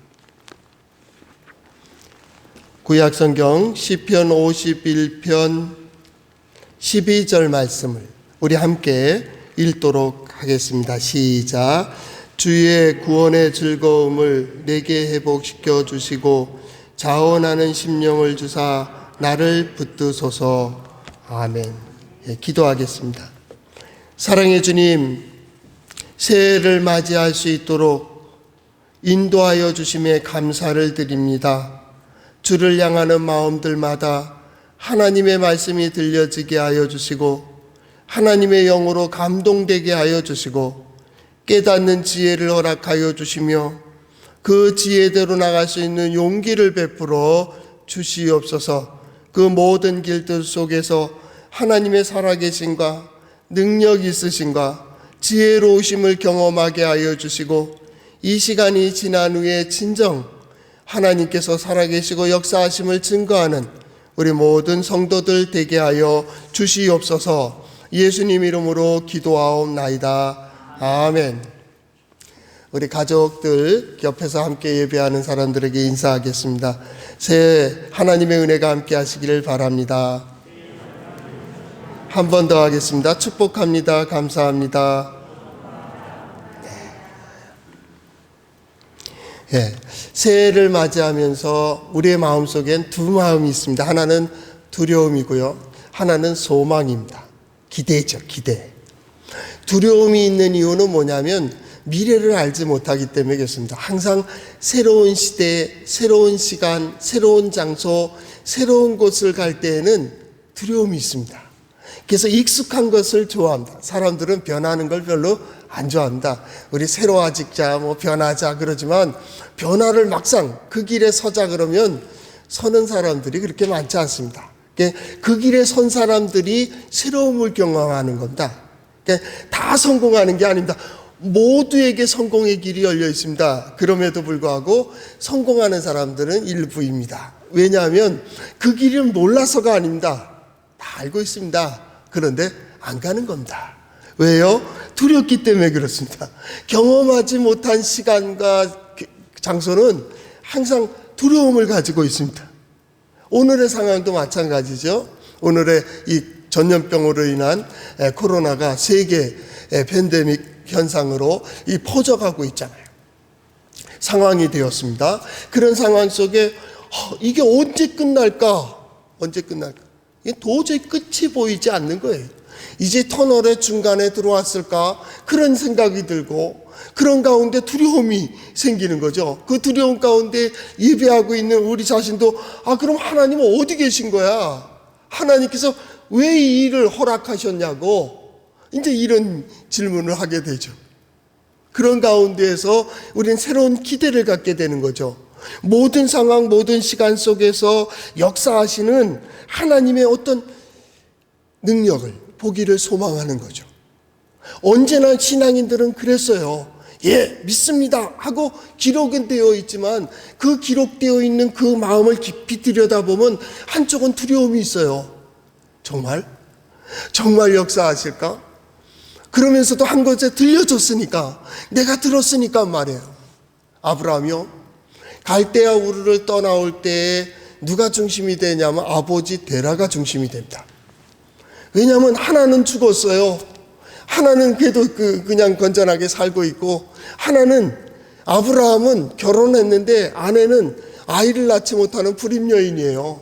구약성경 시편 51편 12절 말씀을 우리 함께 읽도록 하겠습니다. 시작. 주의 구원의 즐거움을 내게 회복시켜 주시고 자원하는 심령을 주사 나를 붙드소서. 아멘. 기도하겠습니다. 사랑의 주님, 새해를 맞이할 수 있도록 인도하여 주심에 감사를 드립니다. 주를 향하는 마음들마다 하나님의 말씀이 들려지게 하여 주시고 하나님의 영으로 감동되게 하여 주시고 깨닫는 지혜를 허락하여 주시며 그 지혜대로 나갈 수 있는 용기를 베풀어 주시옵소서. 그 모든 길들 속에서 하나님의 살아계심과 능력 있으심과 지혜로우심을 경험하게 하여 주시고 이 시간이 지난 후에 진정 하나님께서 살아계시고 역사하심을 증거하는 우리 모든 성도들 되게 하여 주시옵소서. 예수님 이름으로 기도하옵나이다. 아멘. 우리 가족들 옆에서 함께 예배하는 사람들에게 인사하겠습니다. 새해 하나님의 은혜가 함께 하시기를 바랍니다. 한 번 더 하겠습니다. 축복합니다. 감사합니다. 네. 새해를 맞이하면서 우리의 마음속엔 두 마음이 있습니다. 하나는 두려움이고요. 하나는 소망입니다. 기대죠, 기대. 두려움이 있는 이유는 뭐냐면 미래를 알지 못하기 때문에 그렇습니다. 항상 새로운 시대, 새로운 시간, 새로운 장소, 새로운 곳을 갈 때에는 두려움이 있습니다. 그래서 익숙한 것을 좋아합니다. 사람들은 변하는 걸 별로 안 좋아합니다. 우리 새로워지자, 변하자 그러지만 변화를 막상 그 길에 서자 그러면 서는 사람들이 그렇게 많지 않습니다. 그 길에 선 사람들이 새로움을 경험하는 겁니다. 다 성공하는 게 아닙니다. 모두에게 성공의 길이 열려 있습니다. 그럼에도 불구하고 성공하는 사람들은 일부입니다. 왜냐하면 그 길을 몰라서가 아닙니다. 다 알고 있습니다. 그런데 안 가는 겁니다. 왜요? 두렵기 때문에 그렇습니다. 경험하지 못한 시간과 장소는 항상 두려움을 가지고 있습니다. 오늘의 상황도 마찬가지죠. 오늘의 이 전염병으로 인한 코로나가 세계 팬데믹 현상으로 퍼져가고 있잖아요. 상황이 되었습니다. 그런 상황 속에 이게 언제 끝날까? 언제 끝날까? 이게 도저히 끝이 보이지 않는 거예요. 이제 터널의 중간에 들어왔을까? 그런 생각이 들고 그런 가운데 두려움이 생기는 거죠. 그 두려움 가운데 예배하고 있는 우리 자신도 그럼 하나님은 어디 계신 거야? 하나님께서 왜 이 일을 허락하셨냐고 이제 이런 질문을 하게 되죠. 그런 가운데에서 우리는 새로운 기대를 갖게 되는 거죠. 모든 상황, 모든 시간 속에서 역사하시는 하나님의 어떤 능력을 보기를 소망하는 거죠. 언제나 신앙인들은 그랬어요. 예, 믿습니다 하고 기록은 되어 있지만 그 기록되어 있는 그 마음을 깊이 들여다보면 한쪽은 두려움이 있어요. 정말 역사하실까? 그러면서도 한 것에 들려줬으니까, 내가 들었으니까 말이에요. 아브라함이요, 갈대아 우르를 떠나올 때 누가 중심이 되냐면 아버지 데라가 중심이 됩니다. 왜냐하면 하나는 죽었어요. 하나는 그래도 그냥 건전하게 살고 있고, 하나는 아브라함은 결혼했는데 아내는 아이를 낳지 못하는 불임 여인이에요.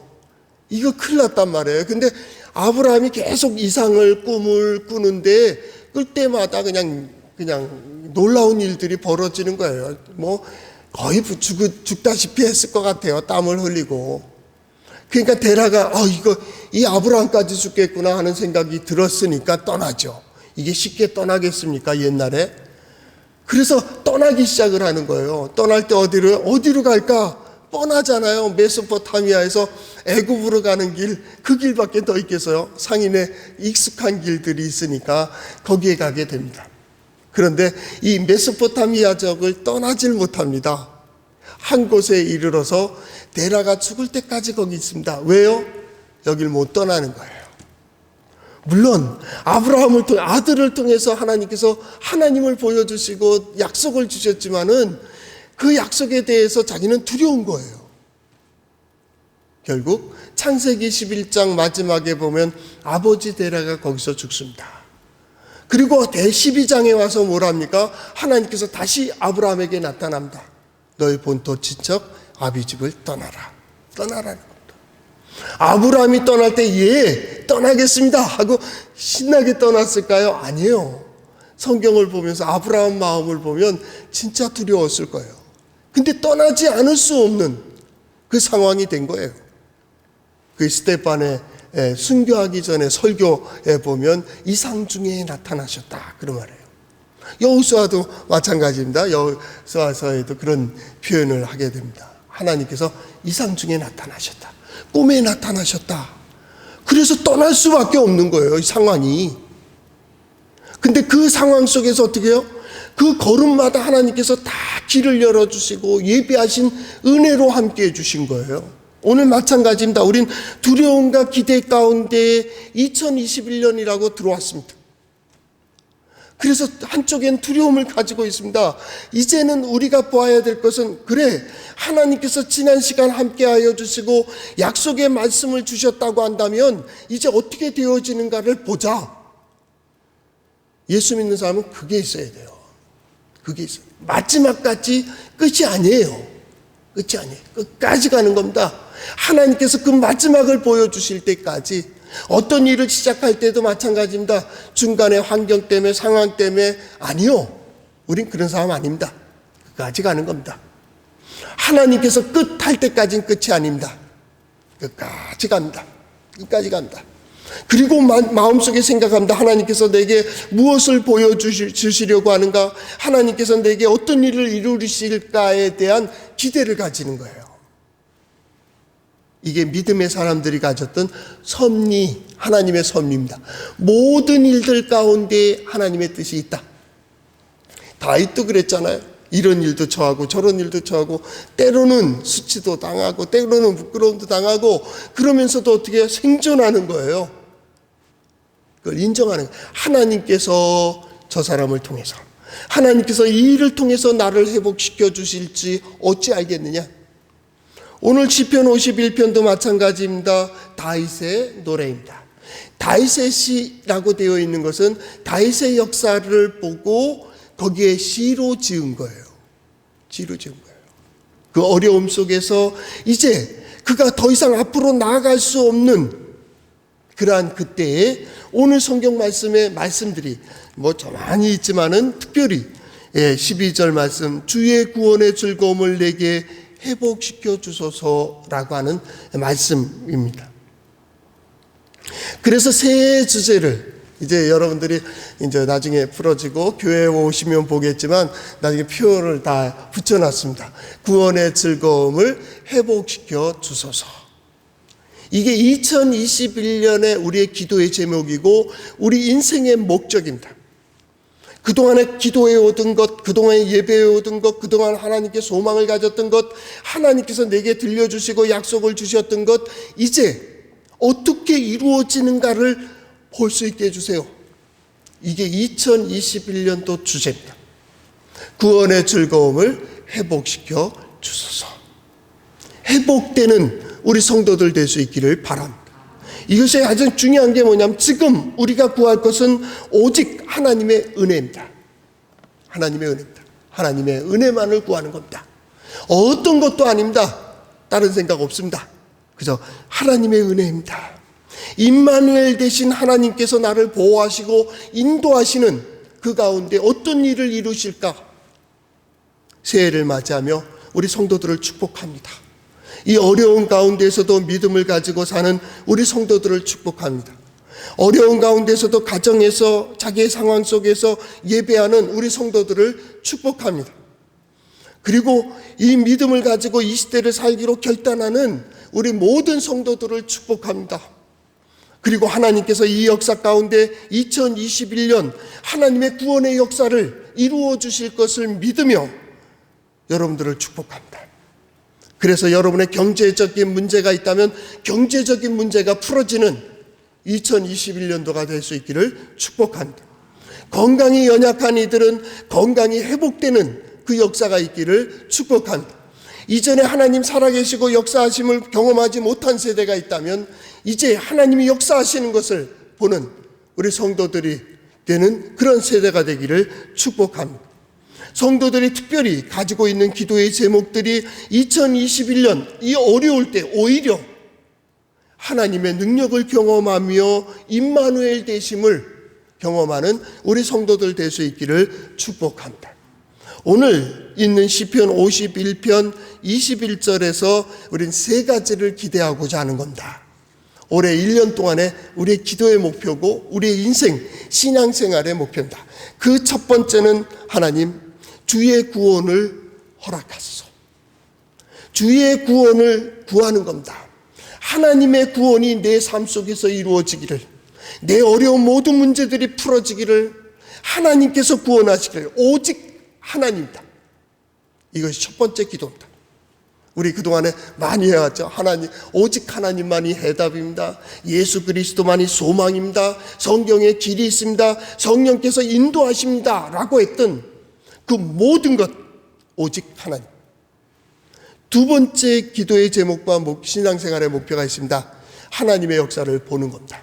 이거 큰일 났단 말이에요. 근데 아브라함이 계속 이상을 꿈을 꾸는데 끌 때마다 그냥 놀라운 일들이 벌어지는 거예요. 거의 죽다시피 했을 것 같아요. 땀을 흘리고. 그러니까 데라가 이 아브라함까지 죽겠구나 하는 생각이 들었으니까 떠나죠. 이게 쉽게 떠나겠습니까? 옛날에. 그래서 떠나기 시작을 하는 거예요. 떠날 때 어디로 갈까? 뻔하잖아요. 메소포타미아에서 애굽으로 가는 길, 그 길밖에 더 있겠어요? 상인의 익숙한 길들이 있으니까 거기에 가게 됩니다. 그런데 이 메소포타미아 적을 떠나질 못합니다. 한 곳에 이르러서 데라가 죽을 때까지 거기 있습니다. 왜요? 여길 못 떠나는 거예요. 물론 아브라함을 통해 아들을 통해서 하나님께서 하나님을 보여주시고 약속을 주셨지만은 그 약속에 대해서 자기는 두려운 거예요. 결국 창세기 11장 마지막에 보면 아버지 데라가 거기서 죽습니다. 그리고 12장에 와서 뭐랍니까? 하나님께서 다시 아브라함에게 나타납니다. 너의 본토 친척 아비집을 떠나라는 겁니다. 아브라함이 떠날 때 예, 떠나겠습니다 하고 신나게 떠났을까요? 아니에요. 성경을 보면서 아브라함 마음을 보면 진짜 두려웠을 거예요. 근데 떠나지 않을 수 없는 그 상황이 된 거예요. 그 스데반에 순교하기 전에 설교에 보면 이상 중에 나타나셨다 그런 말이에요. 여호수아도 마찬가지입니다. 여호수아서에도 그런 표현을 하게 됩니다. 하나님께서 이상 중에 나타나셨다. 꿈에 나타나셨다. 그래서 떠날 수밖에 없는 거예요. 이 상황이. 근데 그 상황 속에서 어떻게 해요? 그 걸음마다 하나님께서 다 길을 열어주시고 예비하신 은혜로 함께 해주신 거예요. 오늘 마찬가지입니다. 우린 두려움과 기대 가운데 2021년이라고 들어왔습니다. 그래서 한쪽엔 두려움을 가지고 있습니다. 이제는 우리가 보아야 될 것은 그래, 하나님께서 지난 시간 함께하여 주시고 약속의 말씀을 주셨다고 한다면 이제 어떻게 되어지는가를 보자. 예수 믿는 사람은 그게 있어야 돼요. 그게 있어요. 마지막까지 끝이 아니에요. 끝이 아니에요. 끝까지 가는 겁니다. 하나님께서 그 마지막을 보여주실 때까지. 어떤 일을 시작할 때도 마찬가지입니다. 중간에 환경 때문에 상황 때문에 아니요. 우린 그런 사람 아닙니다. 끝까지 가는 겁니다. 하나님께서 끝할 때까지는 끝이 아닙니다. 끝까지 갑니다. 끝까지 간다. 그리고 마음속에 생각합니다. 하나님께서 내게 무엇을 보여주시려고 하는가? 하나님께서 내게 어떤 일을 이루실까에 대한 기대를 가지는 거예요. 이게 믿음의 사람들이 가졌던 섭리, 하나님의 섭리입니다. 모든 일들 가운데 하나님의 뜻이 있다. 다윗도 그랬잖아요. 이런 일도 처하고 저런 일도 처하고 때로는 수치도 당하고 때로는 부끄러움도 당하고 그러면서도 어떻게 생존하는 거예요. 그걸 인정하는 거예요. 하나님께서 저 사람을 통해서, 하나님께서 이 일을 통해서 나를 회복시켜 주실지 어찌 알겠느냐. 오늘 시편 51편도 마찬가지입니다. 다윗의 노래입니다. 다윗의 시라고 되어 있는 것은 다윗의 역사를 보고 거기에 시로 지은 거예요. 시로 지은 거예요. 그 어려움 속에서 이제 그가 더 이상 앞으로 나아갈 수 없는 그러한 그때에 오늘 성경 말씀의 말씀들이 좀 많이 있지만은 특별히 12절 말씀, 주의 구원의 즐거움을 내게 회복시켜 주소서라고 하는 말씀입니다. 그래서 새 주제를 이제 여러분들이 이제 나중에 풀어지고 교회에 오시면 보겠지만 나중에 표를 다 붙여놨습니다. 구원의 즐거움을 회복시켜 주소서. 이게 2021년에 우리의 기도의 제목이고 우리 인생의 목적입니다. 그동안에 기도해 오던 것, 그동안에 예배해 오던 것, 그동안 하나님께 소망을 가졌던 것, 하나님께서 내게 들려주시고 약속을 주셨던 것, 이제 어떻게 이루어지는가를 볼 수 있게 해주세요. 이게 2021년도 주제입니다. 구원의 즐거움을 회복시켜 주소서. 회복되는 우리 성도들 될 수 있기를 바랍니다. 이것이 가장 중요한 게 뭐냐면 지금 우리가 구할 것은 오직 하나님의 은혜입니다. 하나님의 은혜입니다. 하나님의 은혜만을 구하는 겁니다. 어떤 것도 아닙니다. 다른 생각 없습니다. 그저 하나님의 은혜입니다. 임마누엘 대신 하나님께서 나를 보호하시고 인도하시는 그 가운데 어떤 일을 이루실까? 새해를 맞이하며 우리 성도들을 축복합니다. 이 어려운 가운데서도 믿음을 가지고 사는 우리 성도들을 축복합니다. 어려운 가운데서도 가정에서 자기의 상황 속에서 예배하는 우리 성도들을 축복합니다. 그리고 이 믿음을 가지고 이 시대를 살기로 결단하는 우리 모든 성도들을 축복합니다. 그리고 하나님께서 이 역사 가운데 2021년 하나님의 구원의 역사를 이루어 주실 것을 믿으며 여러분들을 축복합니다. 그래서 여러분의 경제적인 문제가 있다면 경제적인 문제가 풀어지는 2021년도가 될 수 있기를 축복합니다. 건강이 연약한 이들은 건강이 회복되는 그 역사가 있기를 축복합니다. 이전에 하나님 살아계시고 역사하심을 경험하지 못한 세대가 있다면 이제 하나님이 역사하시는 것을 보는 우리 성도들이 되는 그런 세대가 되기를 축복합니다. 성도들이 특별히 가지고 있는 기도의 제목들이 2021년 이 어려울 때 오히려 하나님의 능력을 경험하며 임마누엘 되심을 경험하는 우리 성도들 될 수 있기를 축복합니다. 오늘 있는 시편 51편 21절에서 우린 세 가지를 기대하고자 하는 겁니다. 올해 1년 동안에 우리의 기도의 목표고 우리의 인생, 신앙생활의 목표입니다. 그 첫 번째는 하나님 주의 구원을 허락하소서. 주의 구원을 구하는 겁니다. 하나님의 구원이 내 삶 속에서 이루어지기를, 내 어려운 모든 문제들이 풀어지기를 하나님께서 구원하시기를 오직 하나님이다. 이것이 첫 번째 기도입니다. 우리 그동안에 많이 해왔죠. 하나님, 오직 하나님만이 해답입니다. 예수 그리스도만이 소망입니다. 성경에 길이 있습니다. 성령께서 인도하십니다. 라고 했던 그 모든 것 오직 하나님. 두 번째 기도의 제목과 신앙생활의 목표가 있습니다. 하나님의 역사를 보는 겁니다.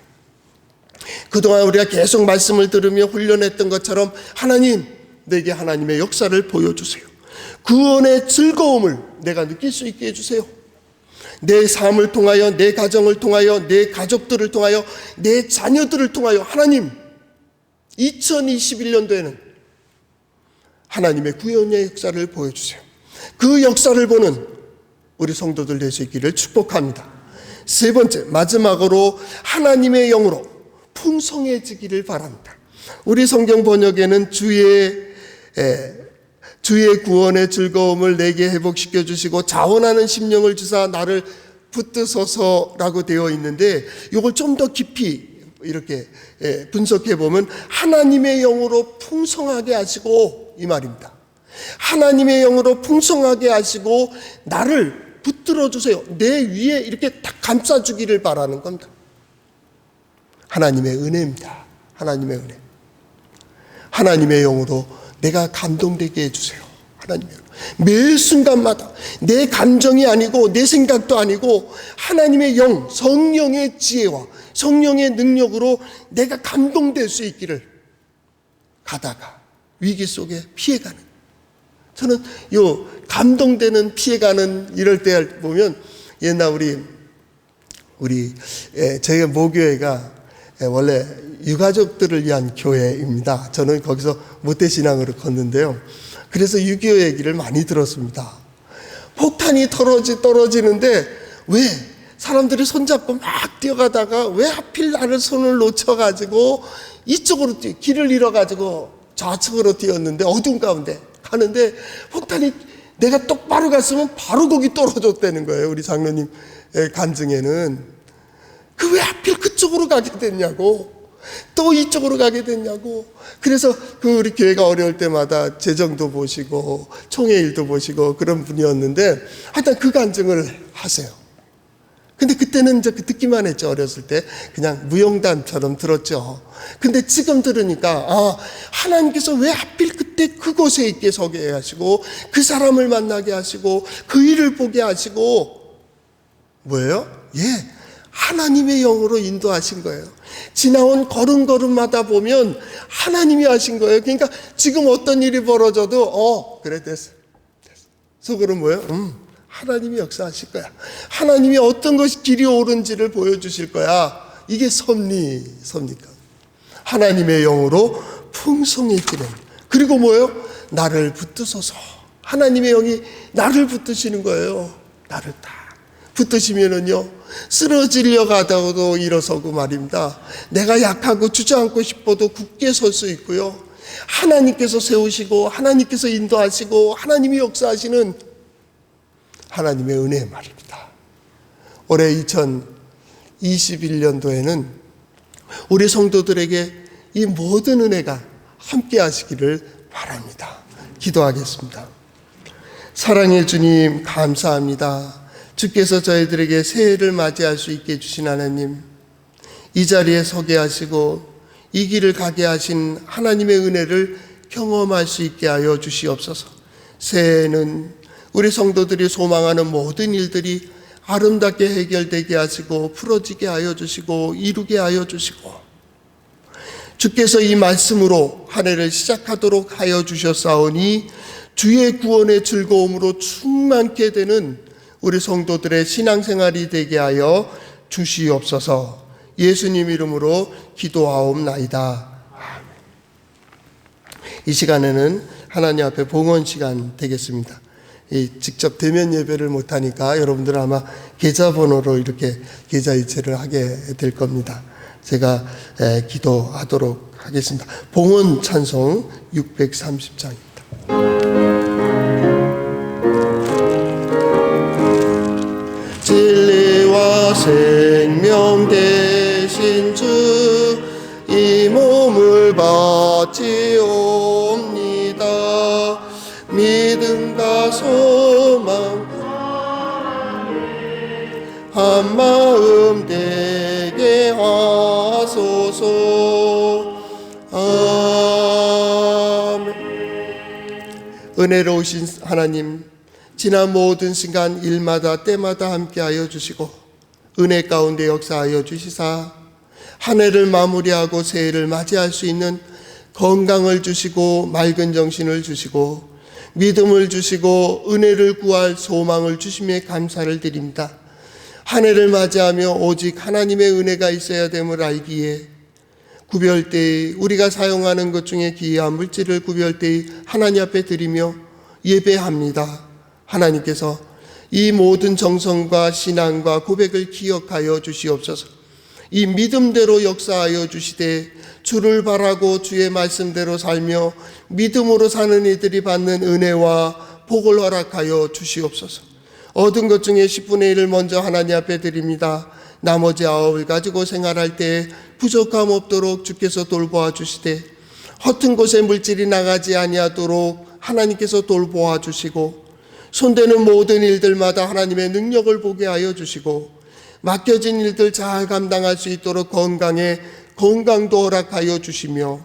그동안 우리가 계속 말씀을 들으며 훈련했던 것처럼 하나님, 내게 하나님의 역사를 보여주세요. 구원의 즐거움을 내가 느낄 수 있게 해주세요. 내 삶을 통하여, 내 가정을 통하여, 내 가족들을 통하여, 내 자녀들을 통하여 하나님, 2021년도에는 하나님의 구원의 역사를 보여주세요. 그 역사를 보는 우리 성도들 될 수 있기를 축복합니다. 세 번째, 마지막으로 하나님의 영으로 풍성해지기를 바랍니다. 우리 성경 번역에는 주의 구원의 즐거움을 내게 회복시켜 주시고 자원하는 심령을 주사 나를 붙드소서라고 되어 있는데, 이걸 좀 더 깊이 이렇게 분석해 보면 하나님의 영으로 풍성하게 하시고, 이 말입니다. 하나님의 영으로 풍성하게 하시고 나를 붙들어 주세요. 내 위에 이렇게 딱 감싸 주기를 바라는 겁니다. 하나님의 은혜입니다. 하나님의 은혜. 하나님의 영으로 내가 감동되게 해주세요. 하나님의 영으로. 매 순간마다 내 감정이 아니고 내 생각도 아니고 하나님의 영, 성령의 지혜와 성령의 능력으로 내가 감동될 수 있기를, 가다가 위기 속에 피해가는, 저는 요 감동되는 피해가는 이럴 때 보면, 옛날 저희가 모교회가 원래 유가족들을 위한 교회입니다. 저는 거기서 모태신앙으로 컸는데요. 그래서 6.25 얘기를 많이 들었습니다. 폭탄이 떨어지는데 왜 사람들이 손잡고 막 뛰어가다가 왜 하필 나를 손을 놓쳐가지고 이쪽으로 길을 잃어가지고 좌측으로 뛰었는데, 어두운 가운데 가는데 폭탄이 내가 똑바로 갔으면 바로 거기 떨어졌다는 거예요. 우리 장로님 간증에는. 그 왜 하필 그쪽으로 가게 됐냐고, 또 이쪽으로 가게 됐냐고. 그래서 우리 교회가 어려울 때마다 재정도 보시고 총회 일도 보시고 그런 분이었는데, 하여튼 그 간증을 하세요. 근데 그때는 이제 듣기만 했죠. 어렸을 때 그냥 무용담처럼 들었죠. 근데 지금 들으니까 하나님께서 왜 하필 그때 그곳에 있게 서게 하시고 그 사람을 만나게 하시고 그 일을 보게 하시고, 뭐예요? 하나님의 영으로 인도하신 거예요. 지나온 걸음걸음마다 보면 하나님이 하신 거예요. 그러니까 지금 어떤 일이 벌어져도 그래 됐어. 속으로 뭐예요? 하나님이 역사하실 거야. 하나님이 어떤 것이 길이 옳은지를 보여주실 거야. 이게 섭리니까. 하나님의 영으로 풍성해지는. 그리고 뭐예요? 나를 붙드소서. 하나님의 영이 나를 붙드시는 거예요. 나를 딱 붙드시면은요, 쓰러지려 가다가도 일어서고 말입니다. 내가 약하고 주저앉고 싶어도 굳게 설 수 있고요. 하나님께서 세우시고 하나님께서 인도하시고 하나님이 역사하시는 하나님의 은혜 말입니다. 올해 2021년도에는 우리 성도들에게 이 모든 은혜가 함께 하시기를 바랍니다. 기도하겠습니다. 사랑의 주님, 감사합니다. 주께서 저희들에게 새해를 맞이할 수 있게 해주신 하나님, 이 자리에 서게 하시고 이 길을 가게 하신 하나님의 은혜를 경험할 수 있게 하여 주시옵소서. 새해에는 우리 성도들이 소망하는 모든 일들이 아름답게 해결되게 하시고 풀어지게 하여 주시고 이루게 하여 주시고, 주께서 이 말씀으로 한 해를 시작하도록 하여 주셨사오니 주의 구원의 즐거움으로 충만케 되는 우리 성도들의 신앙생활이 되게 하여 주시옵소서. 예수님 이름으로 기도하옵나이다. 이 시간에는 하나님 앞에 봉헌 시간 되겠습니다. 직접 대면 예배를 못하니까 여러분들 아마 계좌번호로 이렇게 계좌 이체를 하게 될 겁니다. 제가 기도하도록 하겠습니다. 봉헌 찬송 630장입니다. 진리와 생명 되신 주, 이 몸을 바치옵니다. 믿음과 소망 한 마음 되게 하소서. 아멘. 은혜로우신 하나님, 지난 모든 순간 일마다 때마다 함께하여 주시고 은혜 가운데 역사하여 주시사 한 해를 마무리하고 새해를 맞이할 수 있는 건강을 주시고 맑은 정신을 주시고 믿음을 주시고 은혜를 구할 소망을 주심에 감사를 드립니다. 한 해를 맞이하며 오직 하나님의 은혜가 있어야 됨을 알기에 구별되이 우리가 사용하는 것 중에 귀한 물질을 구별되이 하나님 앞에 드리며 예배합니다. 하나님께서 이 모든 정성과 신앙과 고백을 기억하여 주시옵소서. 이 믿음대로 역사하여 주시되 주를 바라고 주의 말씀대로 살며 믿음으로 사는 이들이 받는 은혜와 복을 허락하여 주시옵소서. 얻은 것 중에 10분의 1을 먼저 하나님 앞에 드립니다. 나머지 9을 가지고 생활할 때 부족함 없도록 주께서 돌보아 주시되 허튼 곳에 물질이 나가지 아니하도록 하나님께서 돌보아 주시고 손대는 모든 일들마다 하나님의 능력을 보게 하여 주시고 맡겨진 일들 잘 감당할 수 있도록 건강도 허락하여 주시며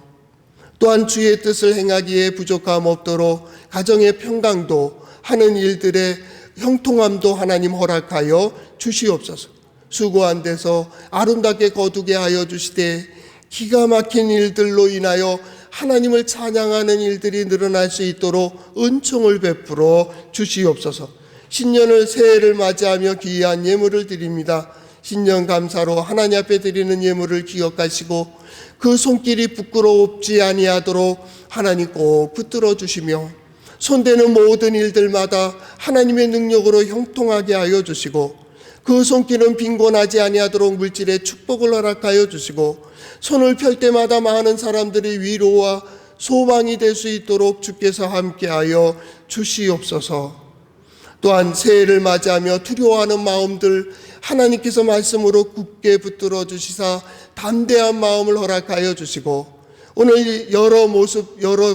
또한 주의 뜻을 행하기에 부족함 없도록 가정의 평강도 하는 일들의 형통함도 하나님 허락하여 주시옵소서. 수고한 데서 아름답게 거두게 하여 주시되 기가 막힌 일들로 인하여 하나님을 찬양하는 일들이 늘어날 수 있도록 은총을 베풀어 주시옵소서. 신년을 새해를 맞이하며 귀한 예물을 드립니다. 신년 감사로 하나님 앞에 드리는 예물을 기억하시고 그 손길이 부끄럽지 아니하도록 하나님 꼭 붙들어 주시며 손대는 모든 일들마다 하나님의 능력으로 형통하게 하여 주시고 그 손길은 빈곤하지 아니하도록 물질의 축복을 허락하여 주시고 손을 펼 때마다 많은 사람들이 위로와 소망이 될 수 있도록 주께서 함께하여 주시옵소서. 또한 새해를 맞이하며 두려워하는 마음들 하나님께서 말씀으로 굳게 붙들어 주시사 담대한 마음을 허락하여 주시고 오늘 여러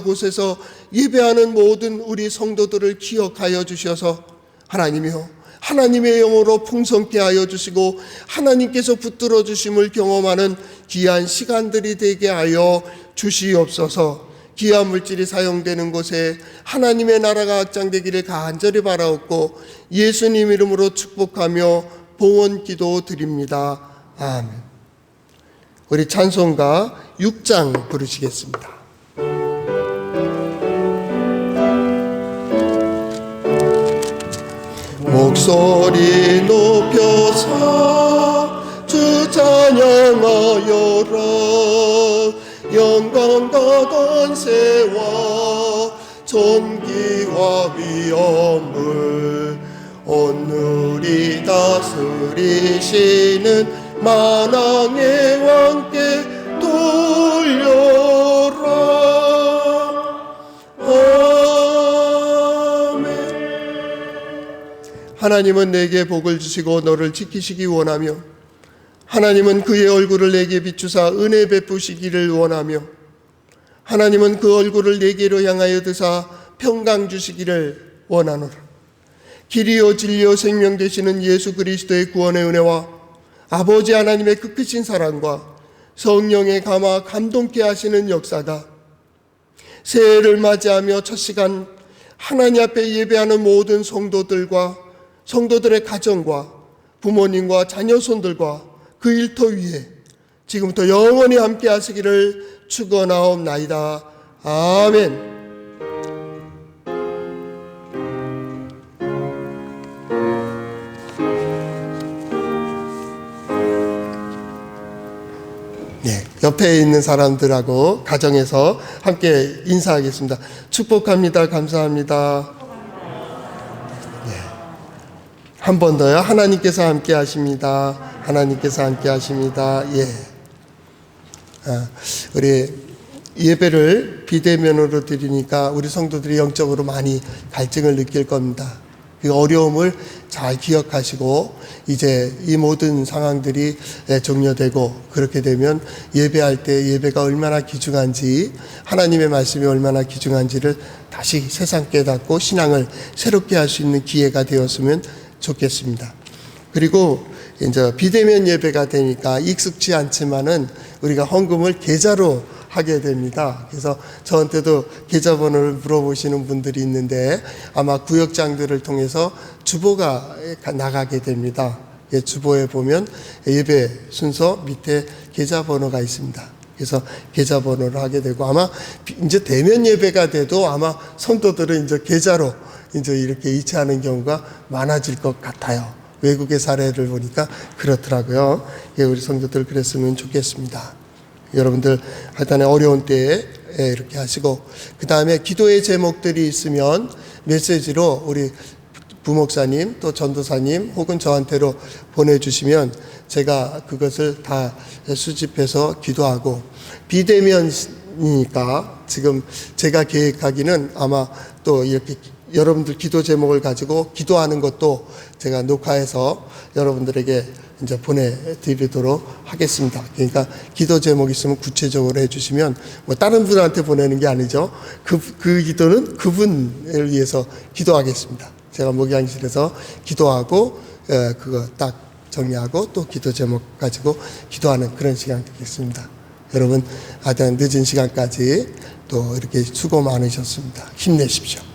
곳에서 예배하는 모든 우리 성도들을 기억하여 주셔서 하나님이여 하나님의 영으로 풍성케 하여 주시고 하나님께서 붙들어 주심을 경험하는 귀한 시간들이 되게 하여 주시옵소서. 귀한 물질이 사용되는 곳에 하나님의 나라가 확장되기를 간절히 바라옵고 예수님 이름으로 축복하며 봉헌 기도 드립니다. 아멘. 우리 찬송가 6장 부르시겠습니다. 목소리 높여서 주 찬양하여라. 영광과 권세와 존귀와 위엄을 온누리 다스리시는 만왕의 왕께 돌려라. 아멘. 하나님은 내게 복을 주시고 너를 지키시기 원하며 하나님은 그의 얼굴을 내게 비추사 은혜 베푸시기를 원하며 하나님은 그 얼굴을 내게로 향하여 드사 평강 주시기를 원하노라. 길이요 진리요 생명 되시는 예수 그리스도의 구원의 은혜와 아버지 하나님의 그 크신 사랑과 성령의 감화 감동케 하시는 역사가 새해를 맞이하며 첫 시간 하나님 앞에 예배하는 모든 성도들과 성도들의 가정과 부모님과 자녀손들과 그 일터 위에 지금부터 영원히 함께 하시기를 축원하옵나이다. 아멘. 네, 옆에 있는 사람들하고 가정에서 함께 인사하겠습니다. 축복합니다. 감사합니다. 네. 한 번 더요. 하나님께서 함께 하십니다. 하나님께서 함께 하십니다. 예. 우리 예배를 비대면으로 드리니까 우리 성도들이 영적으로 많이 갈증을 느낄 겁니다. 그 어려움을 잘 기억하시고 이제 이 모든 상황들이 종료되고 그렇게 되면 예배할 때 예배가 얼마나 귀중한지 하나님의 말씀이 얼마나 귀중한지를 다시 새삼 깨닫고 신앙을 새롭게 할 수 있는 기회가 되었으면 좋겠습니다. 그리고 이제 비대면 예배가 되니까 익숙치 않지만은 우리가 헌금을 계좌로 하게 됩니다. 그래서 저한테도 계좌번호를 물어보시는 분들이 있는데 아마 구역장들을 통해서 주보가 나가게 됩니다. 주보에 보면 예배 순서 밑에 계좌번호가 있습니다. 그래서 계좌번호를 하게 되고 아마 이제 대면 예배가 돼도 아마 성도들은 이제 계좌로 이제 이렇게 이체하는 경우가 많아질 것 같아요. 외국의 사례를 보니까 그렇더라고요. 우리 성도들 그랬으면 좋겠습니다. 여러분들 하여튼 어려운 때에 이렇게 하시고, 그 다음에 기도의 제목들이 있으면 메시지로 우리 부목사님 또 전도사님 혹은 저한테로 보내주시면 제가 그것을 다 수집해서 기도하고, 비대면이니까 지금 제가 계획하기는 아마 또 이렇게 여러분들 기도 제목을 가지고 기도하는 것도 제가 녹화해서 여러분들에게 이제 보내드리도록 하겠습니다. 그러니까 기도 제목 있으면 구체적으로 해주시면, 뭐 다른 분한테 보내는 게 아니죠. 그 기도는 그분을 위해서 기도하겠습니다. 제가 목양실에서 기도하고 그거 딱 정리하고 또 기도 제목 가지고 기도하는 그런 시간 되겠습니다. 여러분 하여튼 늦은 시간까지 또 이렇게 수고 많으셨습니다. 힘내십시오.